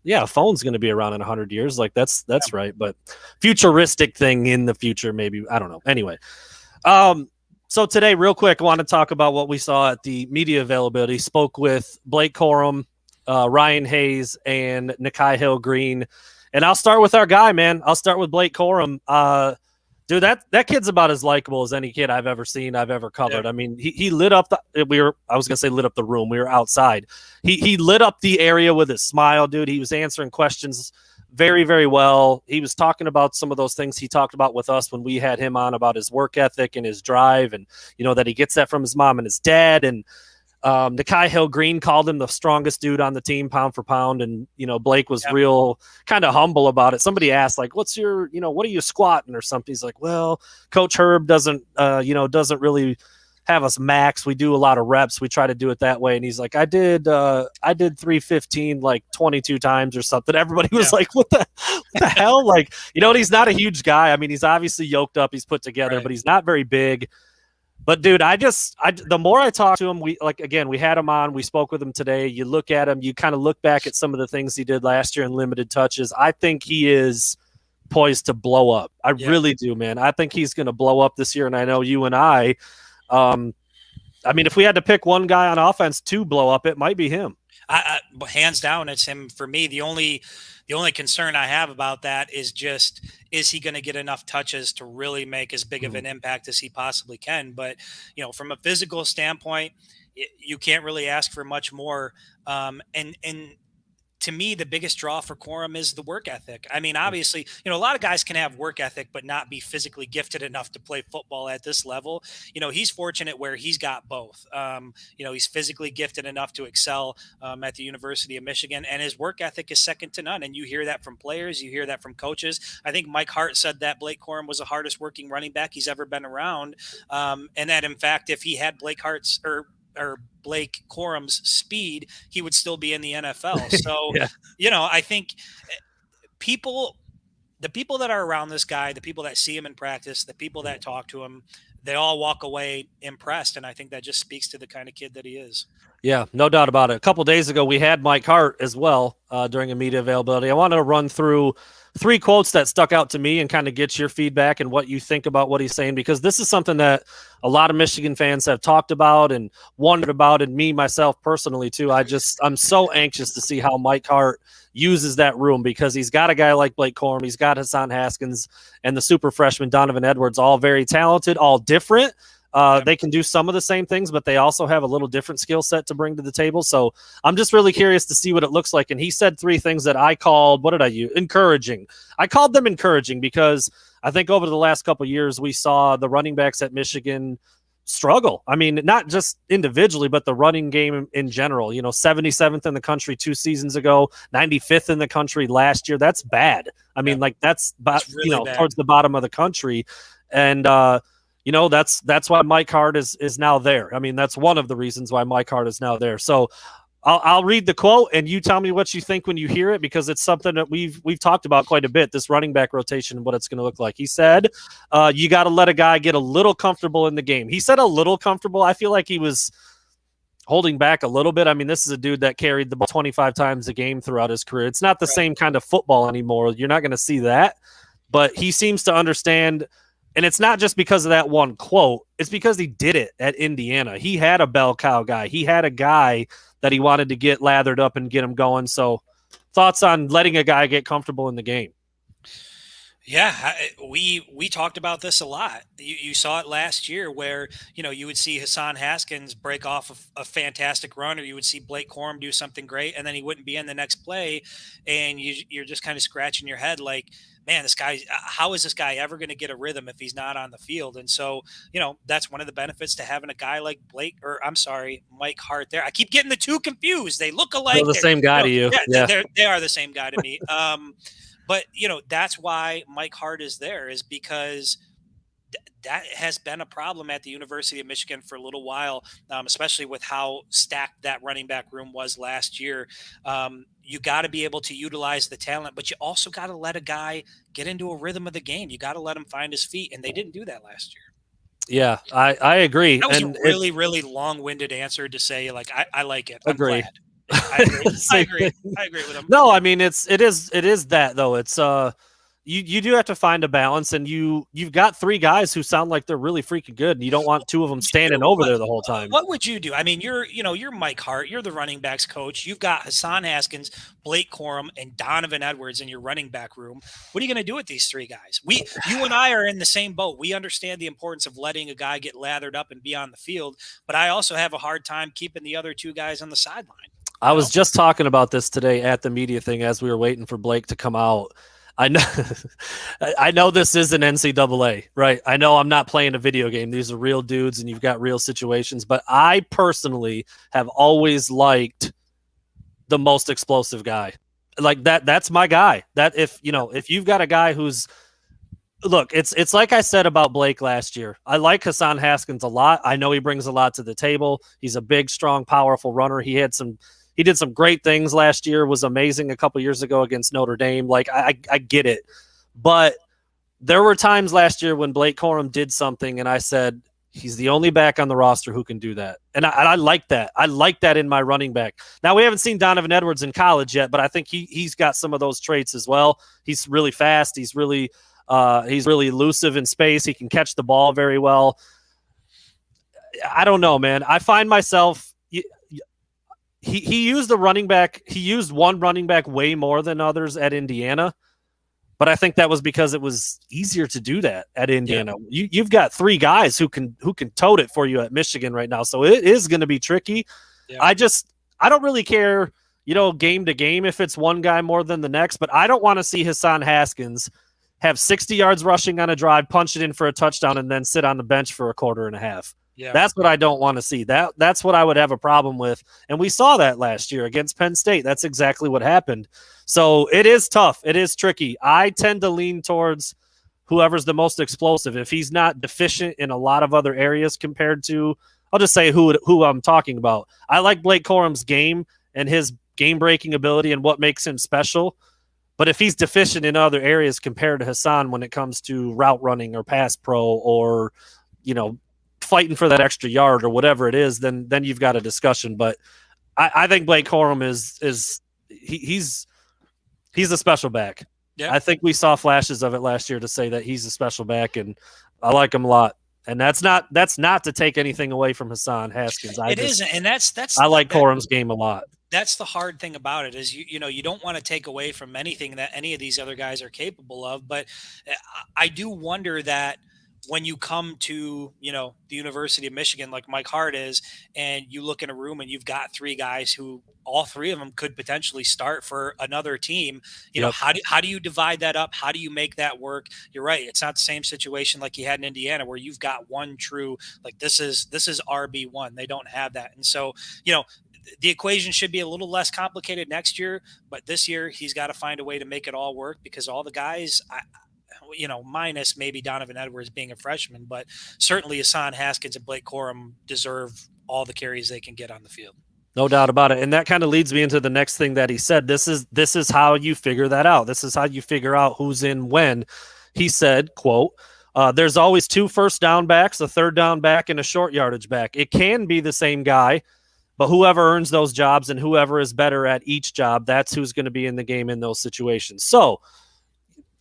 Yeah, a phone's going to be around in 100 years. Like that's right. But futuristic thing in the future, maybe. I don't know. Anyway, so today, real quick, I want to talk about what we saw at the media availability. Spoke with Blake Corum, Ryan Hayes, and Nikai Hill-Green. And I'll start with our guy, man. I'll start with Blake Corum. Dude, that kid's about as likable as any kid I've ever seen, I've ever covered. Yeah. I mean, he lit up I was gonna say lit up the room. We were outside. He lit up the area with his smile, dude. He was answering questions very, very well. He was talking about some of those things he talked about with us when we had him on, about his work ethic and his drive, and that he gets that from his mom and his dad. And Nikai Hill-Green called him the strongest dude on the team, pound for pound. And, Blake was real kind of humble about it. Somebody asked, like, what are you squatting or something? He's like, well, Coach Herb doesn't really have us max. We do a lot of reps. We try to do it that way. And he's like, I did 315 like 22 times or something. Everybody was like, what the hell? Like, he's not a huge guy. I mean, he's obviously yoked up, he's put together, but he's not very big. But dude, the more I talk to him, we had him on, we spoke with him today. You look at him, you kind of look back at some of the things he did last year in limited touches. I think he is poised to blow up. I really do, man. I think he's going to blow up this year. And I know you and I mean, if we had to pick one guy on offense to blow up, it might be him. Hands down, it's him for me. The only concern I have about that is just, is he going to get enough touches to really make as big of an impact as he possibly can? But, from a physical standpoint, you can't really ask for much more. And to me, the biggest draw for Quorum is the work ethic. I mean, obviously, a lot of guys can have work ethic, but not be physically gifted enough to play football at this level. He's fortunate where he's got both. He's physically gifted enough to excel at the University of Michigan, and his work ethic is second to none. And you hear that from players, you hear that from coaches. I think Mike Hart said that Blake Corum was the hardest working running back he's ever been around. And that, in fact, if he had Blake Hart's or Blake Corum's speed, he would still be in the NFL. So, yeah. I think the people that are around this guy, the people that see him in practice, the people that talk to him, they all walk away impressed. And I think that just speaks to the kind of kid that he is. Yeah, no doubt about it. A couple days ago, we had Mike Hart as well during a media availability. I wanted to run through 3 quotes that stuck out to me and kind of get your feedback and what you think about what he's saying, because this is something that a lot of Michigan fans have talked about and wondered about, and me, myself personally too. I'm so anxious to see how Mike Hart uses that room, because he's got a guy like Blake Corum, he's got Hassan Haskins, and the super freshman Donovan Edwards, all very talented, all different. They can do some of the same things, but they also have a little different skill set to bring to the table. So I'm just really curious to see what it looks like. And he said 3 things that I called, what did I use? Encouraging. I called them encouraging because I think over the last couple of years, we saw the running backs at Michigan struggle. I mean, not just individually, but the running game in general. 77th in the country 2 seasons ago, 95th in the country last year. That's bad. I mean, that's really bad. Towards the bottom of the country. And, that's why Mike Hart is now there. I mean, that's one of the reasons why Mike Hart is now there. So I'll read the quote and you tell me what you think when you hear it, because it's something that we've talked about quite a bit, this running back rotation and what it's going to look like. He said, you got to let a guy get a little comfortable in the game. He said a little comfortable. I feel like he was holding back a little bit. I mean, this is a dude that carried the ball 25 times a game throughout his career. It's not the same kind of football anymore. You're not going to see that, but he seems to understand. And it's not just because of that one quote. It's because he did it at Indiana. He had a bell cow guy. He had a guy that he wanted to get lathered up and get him going. So thoughts on letting a guy get comfortable in the game? Yeah, we talked about this a lot. You saw it last year where, you would see Hassan Haskins break off a fantastic run, or you would see Blake Corum do something great, and then he wouldn't be in the next play. And you're just kind of scratching your head like, man, this guy, how is this guy ever going to get a rhythm if he's not on the field? And so, that's one of the benefits to having a guy like Mike Hart there. I keep getting the 2 confused. They look alike. They're the same guy to you. Yeah. They are the same guy to me. But, that's why Mike Hart is there, is because that has been a problem at the University of Michigan for a little while, especially with how stacked that running back room was last year. You got to be able to utilize the talent, but you also got to let a guy get into a rhythm of the game. You got to let him find his feet, and they didn't do that last year. Yeah, I agree. That was a really, really long-winded answer to say, like, I like it. Agree. I agree with him. No, I mean, it is that though. It's you do have to find a balance, and you've got 3 guys who sound like they're really freaking good, and you don't want 2 of them standing over there the whole time. What would you do? I mean, you're Mike Hart, you're the running backs coach. You've got Hassan Haskins, Blake Corum, and Donovan Edwards in your running back room. What are you going to do with these 3 guys? You and I are in the same boat. We understand the importance of letting a guy get lathered up and be on the field, but I also have a hard time keeping the other 2 guys on the sideline. I was just talking about this today at the media thing as we were waiting for Blake to come out. I know this is an NCAA, right? I know I'm not playing a video game. These are real dudes and you've got real situations, but I personally have always liked the most explosive guy. Like that's my guy. That if you've got a guy who's, look, it's like I said about Blake last year. I like Hassan Haskins a lot. I know he brings a lot to the table. He's a big, strong, powerful runner. He did some great things last year, was amazing a couple years ago against Notre Dame. Like, I get it. But there were times last year when Blake Corum did something, and I said, he's the only back on the roster who can do that. And I like that. I like that in my running back. Now, we haven't seen Donovan Edwards in college yet, but I think he's got some of those traits as well. He's really fast. He's really elusive in space. He can catch the ball very well. I don't know, man. I find myself he used the running back. He used one running back way more than others at Indiana. But I think that was because it was easier to do that at Indiana. Yeah. You've got 3 guys who can tote it for you at Michigan right now. So it is going to be tricky. Yeah. I don't really care, game to game if it's one guy more than the next, but I don't want to see Hassan Haskins have 60 yards rushing on a drive, punch it in for a touchdown, and then sit on the bench for a quarter and a half. Yeah. That's what I don't want to see. That's what I would have a problem with. And we saw that last year against Penn State. That's exactly what happened. So it is tough. It is tricky. I tend to lean towards whoever's the most explosive. If he's not deficient in a lot of other areas compared to, I'll just say who I'm talking about. I like Blake Corum's game and his game-breaking ability and what makes him special. But if he's deficient in other areas compared to Hassan when it comes to route running or pass pro or, fighting for that extra yard or whatever it is, then you've got a discussion. But I think Blake Corum he's a special back. Yeah. I think we saw flashes of it last year to say that he's a special back, and I like him a lot. And that's not to take anything away from Hassan Haskins. I like Corum's game a lot. That's the hard thing about it is you don't want to take away from anything that any of these other guys are capable of, but I do wonder that when you come to, the University of Michigan, like Mike Hart is, and you look in a room and you've got 3 guys who all 3 of them could potentially start for another team, how do you divide that up? How do you make that work? You're right. It's not the same situation like you had in Indiana where you've got one true, like this is RB1. They don't have that. And so, the equation should be a little less complicated next year, but this year he's got to find a way to make it all work because all the guys, minus maybe Donovan Edwards being a freshman, but certainly Hassan Haskins and Blake Corum deserve all the carries they can get on the field. No doubt about it. And that kind of leads me into the next thing that he said. This is how you figure that out. This is how you figure out who's in when. He said, quote, there's always 2 first down backs, a third down back, and a short yardage back. It can be the same guy, but whoever earns those jobs and whoever is better at each job, that's who's going to be in the game in those situations. So,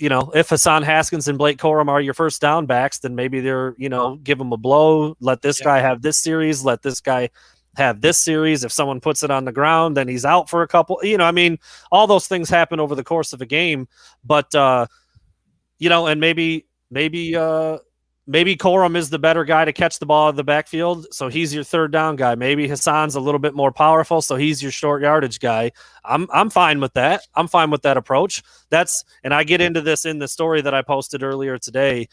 if Hassan Haskins and Blake Corum are your first down backs, then maybe they're, give them a blow. Let this guy have this series. Let this guy have this series. If someone puts it on the ground, then he's out for a couple. All those things happen over the course of a game. But, and maybe Corum is the better guy to catch the ball out of the backfield, so he's your third down guy. Maybe Hassan's a little bit more powerful, so he's your short yardage guy. I'm fine with that. I'm fine with that approach. And I get into this in the story that I posted earlier today.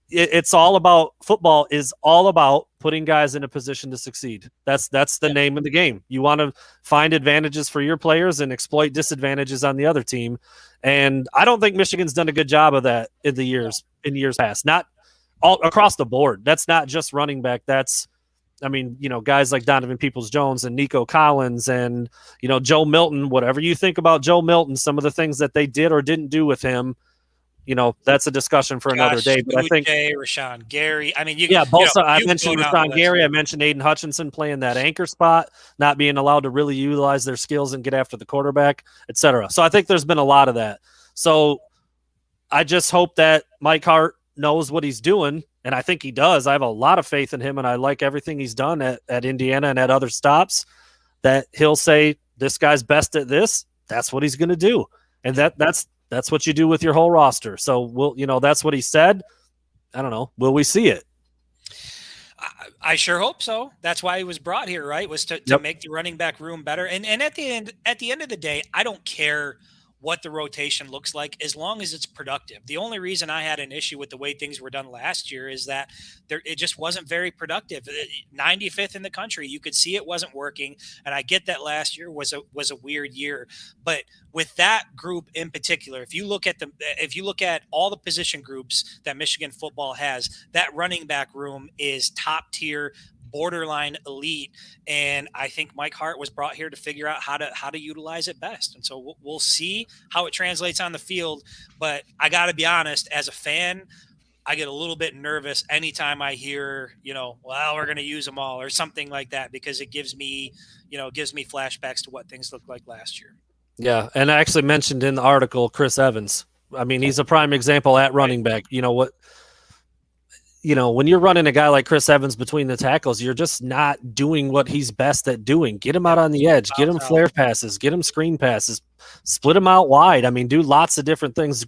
It's all about football is all about putting guys in a position to succeed. That's the name of the game. You want to find advantages for your players and exploit disadvantages on the other team. And I don't think Michigan's done a good job of that in years past. Not all across the board. That's not just running back. That's, guys like Donovan Peoples-Jones and Nico Collins and, Joe Milton, whatever you think about Joe Milton, some of the things that they did or didn't do with him, that's a discussion for another day. But I think Rashawn Gary. I mentioned Rashawn Gary. I mentioned Aiden Hutchinson playing that anchor spot, not being allowed to really utilize their skills and get after the quarterback, etc. So I think there's been a lot of that. So I just hope that Mike Hart knows what he's doing, and I think he does. I have a lot of faith in him, and I like everything he's done at Indiana and at other stops, that he'll say, this guy's best at this. That's what he's going to do. And that's what you do with your whole roster. So that's what he said. I don't know. Will we see it? I sure hope so. That's why he was brought here, right? Was to make the running back room better. And at the end of the day, I don't care what the rotation looks like as long as it's productive. The only reason I had an issue with the way things were done last year is that it just wasn't very productive. 95th in the country, you could see it wasn't working. And I get that last year was a weird year, but with that group in particular, if you look at all the position groups that Michigan football has, that running back room is top tier, borderline elite, and I think Mike Hart was brought here to figure out how to utilize it best. And so we'll see how it translates on the field. But I got to be honest, as a fan, I get a little bit nervous anytime I hear, we're going to use them all or something like that, because it gives me flashbacks to what things looked like last year. Yeah, and I actually mentioned in the article Chris Evans. He's a prime example at running back. when you're running a guy like Chris Evans between the tackles, you're just not doing what he's best at doing. Get him out on the edge, get him flare passes, get him screen passes, split him out wide. I mean, do lots of different things,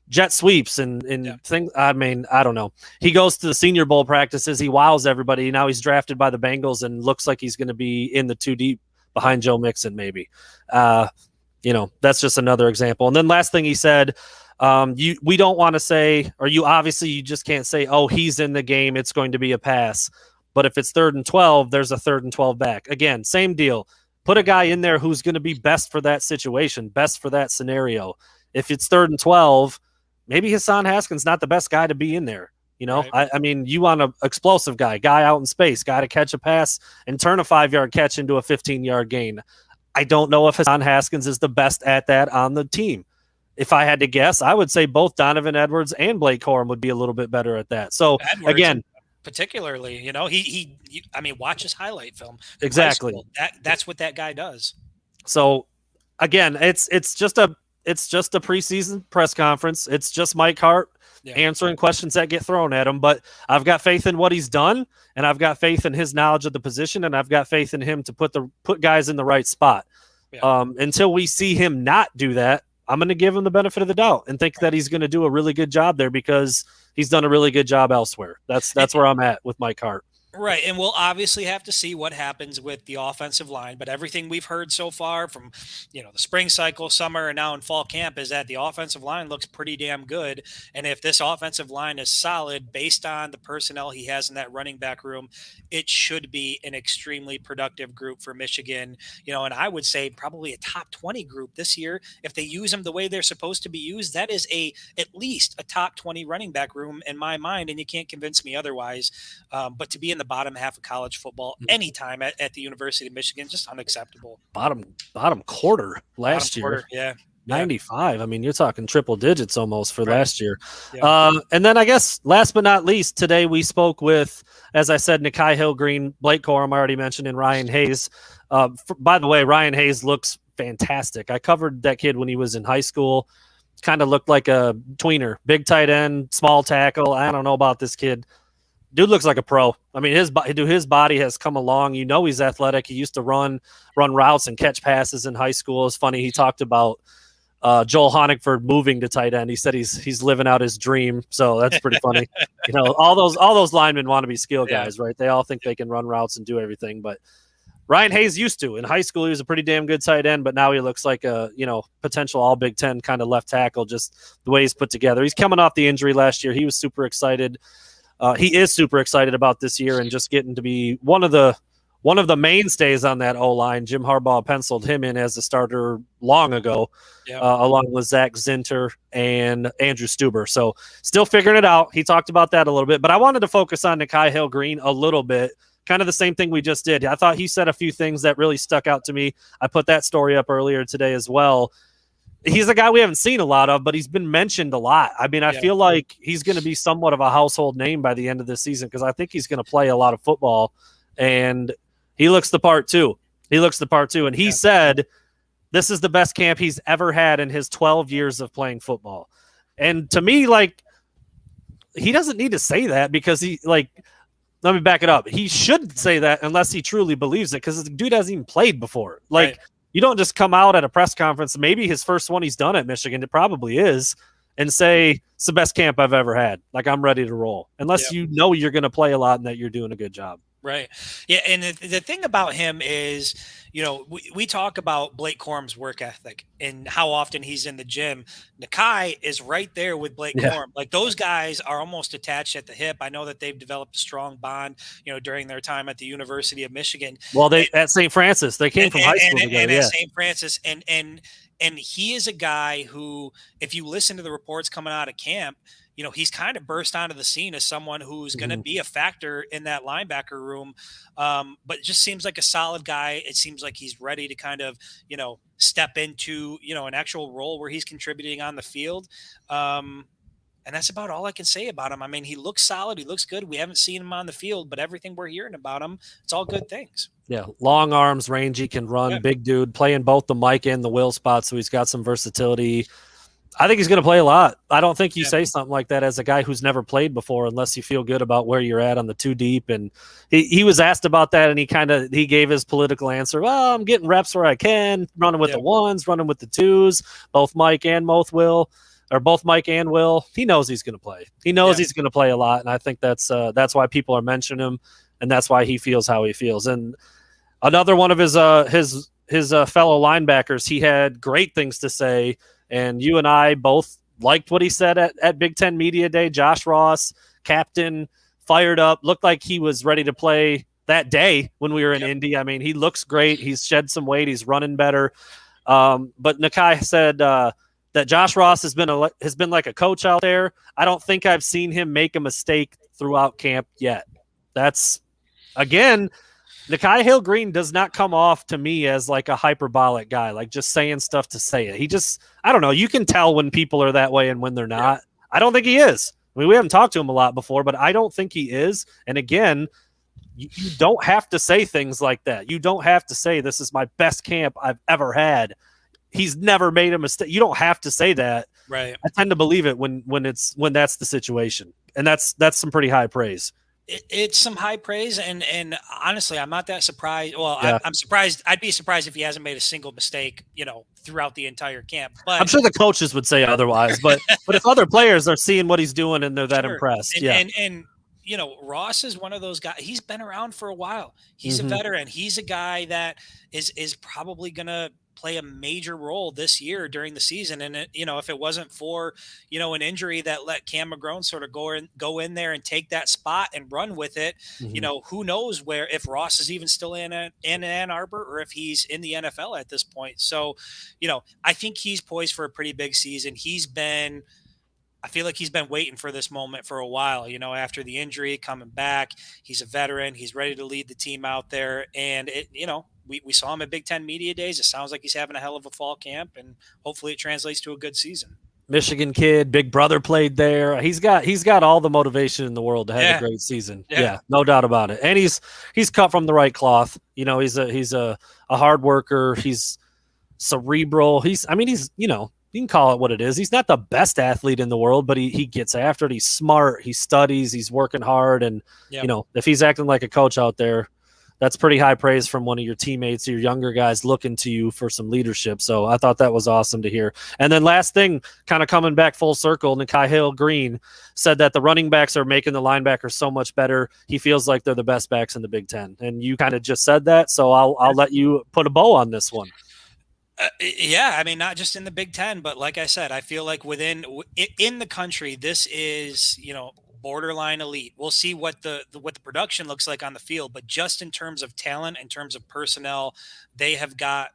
jet sweeps and things. I mean, I don't know. He goes to the Senior Bowl practices. He wows everybody. Now he's drafted by the Bengals and looks like he's going to be in the 2 deep behind Joe Mixon, maybe. That's just another example. And then last thing he said, we don't want to say, or you just can't say, oh, he's in the game, it's going to be a pass. But if it's 3rd and 12, there's a 3rd and 12 back. Again, same deal. Put a guy in there who's going to be best for that situation, best for that scenario. If it's 3rd and 12, maybe Hassan Haskins not the best guy to be in there. Right. I mean, you want an explosive guy out in space, guy to catch a pass and turn a 5-yard catch into a 15-yard gain. I don't know if Hassan Haskins is the best at that on the team. If I had to guess, I would say both Donovan Edwards and Blake Corum would be a little bit better at that. So Edwards, again, particularly, I mean, watch his highlight film. Exactly. That's what that guy does. So again, it's just a preseason press conference. It's just Mike Hart answering questions that get thrown at him. But I've got faith in what he's done, and I've got faith in his knowledge of the position, and I've got faith in him to put guys in the right spot. Yeah. Until we see him not do that, I'm going to give him the benefit of the doubt and think that he's going to do a really good job there because he's done a really good job elsewhere. That's where I'm at with Mike Hart. Right. And we'll obviously have to see what happens with the offensive line. But everything we've heard so far from, the spring cycle, summer, and now in fall camp is that the offensive line looks pretty damn good. And if this offensive line is solid based on the personnel he has in that running back room, it should be an extremely productive group for Michigan. And I would say probably a top 20 group this year. If they use them the way they're supposed to be used, that is at least a top 20 running back room in my mind. And you can't convince me otherwise. But to be in the bottom half of college football anytime at the University of Michigan, just unacceptable. Bottom quarter last year. Yeah. 95. I mean, you're talking triple digits almost for last year. Yeah. And then I guess last but not least, today we spoke with, as I said, Nikai Hill-Green, Blake Corum, I already mentioned, and Ryan Hayes. By the way, Ryan Hayes looks fantastic. I covered that kid when he was in high school. Kind of looked like a tweener, big tight end, small tackle. I don't know about this kid. Dude looks like a pro. I mean, his body has come along. He's athletic. He used to run routes and catch passes in high school. It's funny. He talked about Joel Honigford moving to tight end. He said he's living out his dream. So that's pretty funny. All those linemen want to be skill guys, right? They all think they can run routes and do everything. But Ryan Hayes used to. In high school, he was a pretty damn good tight end, but now he looks like a potential all Big Ten kind of left tackle, just the way he's put together. He's coming off the injury last year. He was super excited. He is super excited about this year and just getting to be one of the mainstays on that O-line. Jim Harbaugh penciled him in as a starter long ago, along with Zach Zinter and Andrew Stuber. So still figuring it out. He talked about that a little bit, but I wanted to focus on Nikai Hill-Green a little bit. Kind of the same thing we just did. I thought he said a few things that really stuck out to me. I put that story up earlier today as well. He's a guy we haven't seen a lot of, but he's been mentioned a lot. I mean, I feel like he's going to be somewhat of a household name by the end of this season because I think he's going to play a lot of football, and he looks the part too. And he said this is the best camp he's ever had in his 12 years of playing football. And to me, he doesn't need to say that because let me back it up. He should say that unless he truly believes it because the dude hasn't even played before. Right. You don't just come out at a press conference, maybe his first one he's done at Michigan, it probably is, and say, it's the best camp I've ever had. I'm ready to roll. Unless you're going to play a lot and that you're doing a good job. Right. Yeah. And the thing about him is, we talk about Blake Corum's work ethic and how often he's in the gym. Nikai is right there with Blake Corum. Those guys are almost attached at the hip. I know that they've developed a strong bond, during their time at the University of Michigan. Well, at St. Francis, they came from high school together. At St. Francis. And he is a guy who, if you listen to the reports coming out of camp, he's kind of burst onto the scene as someone who's going to be a factor in that linebacker room. But it just seems like a solid guy. It seems like he's ready to kind of, step into, an actual role where he's contributing on the field. And that's about all I can say about him. I mean, he looks solid. He looks good. We haven't seen him on the field, but everything we're hearing about him, it's all good things. Yeah. Long arms, rangy, can run, big dude, playing both the Mike and the Will spots. So he's got some versatility. I think he's going to play a lot. I don't think you say something like that as a guy who's never played before, unless you feel good about where you're at on the 2 deep. And he was asked about that, and he gave his political answer. Well, I'm getting reps where I can, running with the ones, running with the twos. Both Mike and Will. He knows he's going to play. He knows he's going to play a lot, and I think that's why people are mentioning him, and that's why he feels how he feels. And another one of his fellow linebackers, he had great things to say. And you and I both liked what he said at Big Ten Media Day. Josh Ross, captain, fired up, looked like he was ready to play that day when we were in Indy. I mean, he looks great. He's shed some weight. He's running better. But Nakai said that Josh Ross has been like a coach out there. I don't think I've seen him make a mistake throughout camp yet. That's, again, Nakai Hill-Green does not come off to me as like a hyperbolic guy, like just saying stuff to say it. He just, I don't know. You can tell when people are that way and when they're not. Yeah. I don't think he is. I mean, we haven't talked to him a lot before, but I don't think he is. And again, you don't have to say things like that. You don't have to say this is my best camp I've ever had. He's never made a mistake. You don't have to say that. Right. I tend to believe it when that's the situation. And that's some pretty high praise. It's some high praise, and honestly, I'm not that surprised. Well, I'm surprised. I'd be surprised if he hasn't made a single mistake, throughout the entire camp. But I'm sure the coaches would say otherwise. But if other players are seeing what he's doing and they're that impressed, and Ross is one of those guys. He's been around for a while. He's a veteran. He's a guy that is probably gonna play a major role this year during the season. And if it wasn't for, an injury that let Cam McGrone sort of go in there and take that spot and run with it, who knows if Ross is even still in Ann Arbor or if he's in the NFL at this point. So, I think he's poised for a pretty big season. I feel like he's been waiting for this moment for a while, after the injury, coming back. He's a veteran. He's ready to lead the team out there. And we saw him at Big Ten Media Days. It sounds like he's having a hell of a fall camp, and hopefully it translates to a good season. Michigan kid, big brother played there. He's got all the motivation in the world to have a great season. Yeah, no doubt about it. And he's cut from the right cloth. He's a hard worker. He's cerebral. You can call it what it is. He's not the best athlete in the world, but he gets after it. He's smart. He studies. He's working hard. And, if he's acting like a coach out there, that's pretty high praise from one of your teammates, your younger guys looking to you for some leadership. So I thought that was awesome to hear. And then last thing, kind of coming back full circle, Nakai Hill-Green said that the running backs are making the linebackers so much better. He feels like they're the best backs in the Big Ten. And you kind of just said that, so I'll let you put a bow on this one. Not just in the Big Ten, but like I said, I feel like in the country, this is, borderline elite. We'll see what the production looks like on the field, but just in terms of talent, in terms of personnel, they have got,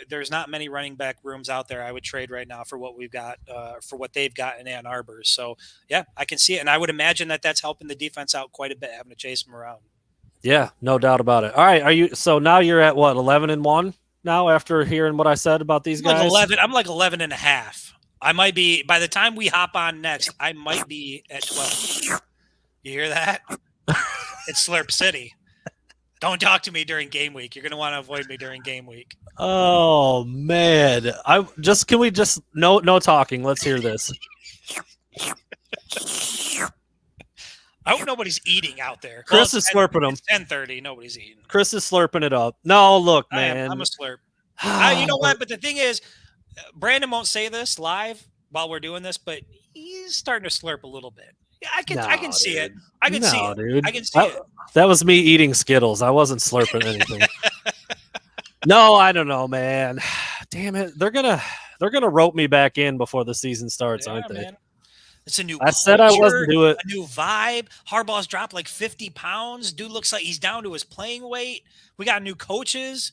there's not many running back rooms out there I would trade right now for what we've got, for what they've got in Ann Arbor. So yeah, I can see it. And I would imagine that that's helping the defense out quite a bit, having to chase them around. Yeah, no doubt about it. All right. So now you're at what, 11-1 now after hearing what I said about these guys? I'm like 11 and a half. I might be, by the time we hop on next, I might be at 12. You hear that? It's Slurp City. Don't talk to me during game week. You're going to want to avoid me during game week. Oh, man. Can we just, no talking. Let's hear this. I hope nobody's eating out there. Chris is slurping them. It's 10:30. Nobody's eating. Chris is slurping it up. No, look, man. I'm a slurp. You know what? But the thing is, Brandon won't say this live while we're doing this, but he's starting to slurp a little bit. Yeah, I can see it. I can see it. Dude. I can see it. That was me eating Skittles. I wasn't slurping anything. No, I don't know, man. Damn it. They're gonna rope me back in before the season starts, aren't they? Man. It's a new I said I wasn't doing it. A new vibe. Harbaugh's dropped like 50 pounds. Dude looks like he's down to his playing weight. We got new coaches.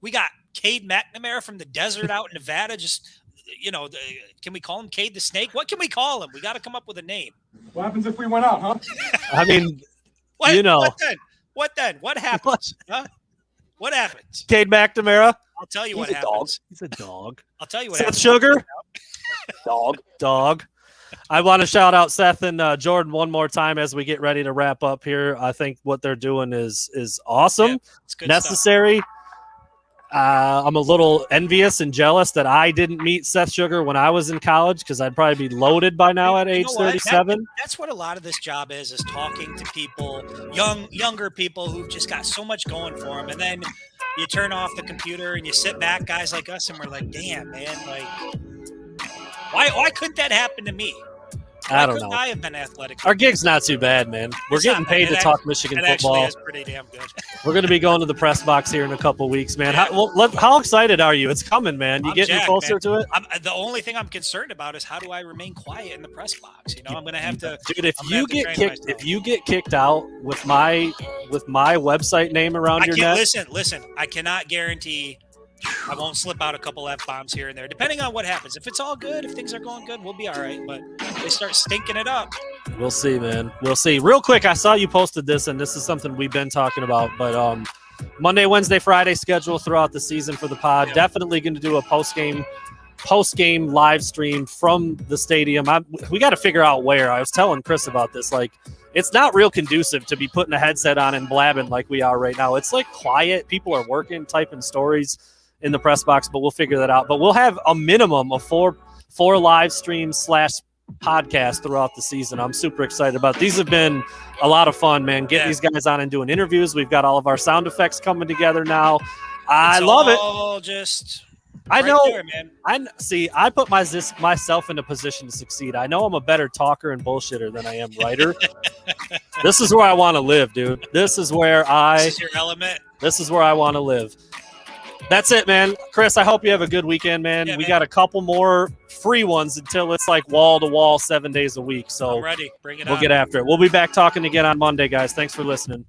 We got Cade McNamara from the desert out in Nevada. Just, can we call him Cade the Snake? What can we call him? We got to come up with a name. What happens if we went out, huh? I mean, What then? What happens? Huh? What happens? Cade McNamara? I'll tell you what happens. He's a dog. I'll tell you what Seth happens. Sugar? Dog. I want to shout out Seth and Jordan one more time as we get ready to wrap up here. I think what they're doing is awesome, it's good necessary. stuff. I'm a little envious and jealous that I didn't meet Seth Sugar when I was in college because I'd probably be loaded by now at age 37. That's what a lot of this job is talking to people, younger people who've just got so much going for them. And then you turn off the computer and you sit back, guys like us, and we're like, damn, man, like, why couldn't that happen to me? I don't know. I have been athletic. Our gig's not too bad, man. We're getting paid to talk Michigan football. Actually is pretty damn good. We're going to be going to the press box here in a couple weeks, man. How excited are you? It's coming, man. You getting closer to it? The only thing I'm concerned about is how do I remain quiet in the press box? You know, I'm going to have to. Dude, if you get kicked out with my website name around your neck. Listen. I cannot guarantee. I won't slip out a couple F-bombs here and there, depending on what happens. If it's all good, if things are going good, we'll be all right. But if they start stinking it up, we'll see, man. We'll see. Real quick, I saw you posted this, and this is something we've been talking about. But Monday, Wednesday, Friday schedule throughout the season for the pod. Yeah. Definitely going to do a post-game live stream from the stadium. We got to figure out where. I was telling Chris about this. Like, it's not real conducive to be putting a headset on and blabbing like we are right now. It's like quiet. People are working, typing stories in the press box, but we'll figure that out. But we'll have a minimum of four live streams / podcasts throughout the season. I'm super excited about it. These have been a lot of fun, man. Getting these guys on and doing interviews. We've got all of our sound effects coming together now. I love it. Just I right know. there, man. I put myself in a position to succeed. I know I'm a better talker and bullshitter than I am writer. This is where I want to live, dude. This is your element. This is where I want to live. That's it, man. Chris, I hope you have a good weekend, man. We got a couple more free ones until it's like wall-to-wall 7 days a week. So I'm ready. Bring it on. We'll get after it. We'll be back talking again on Monday, guys. Thanks for listening.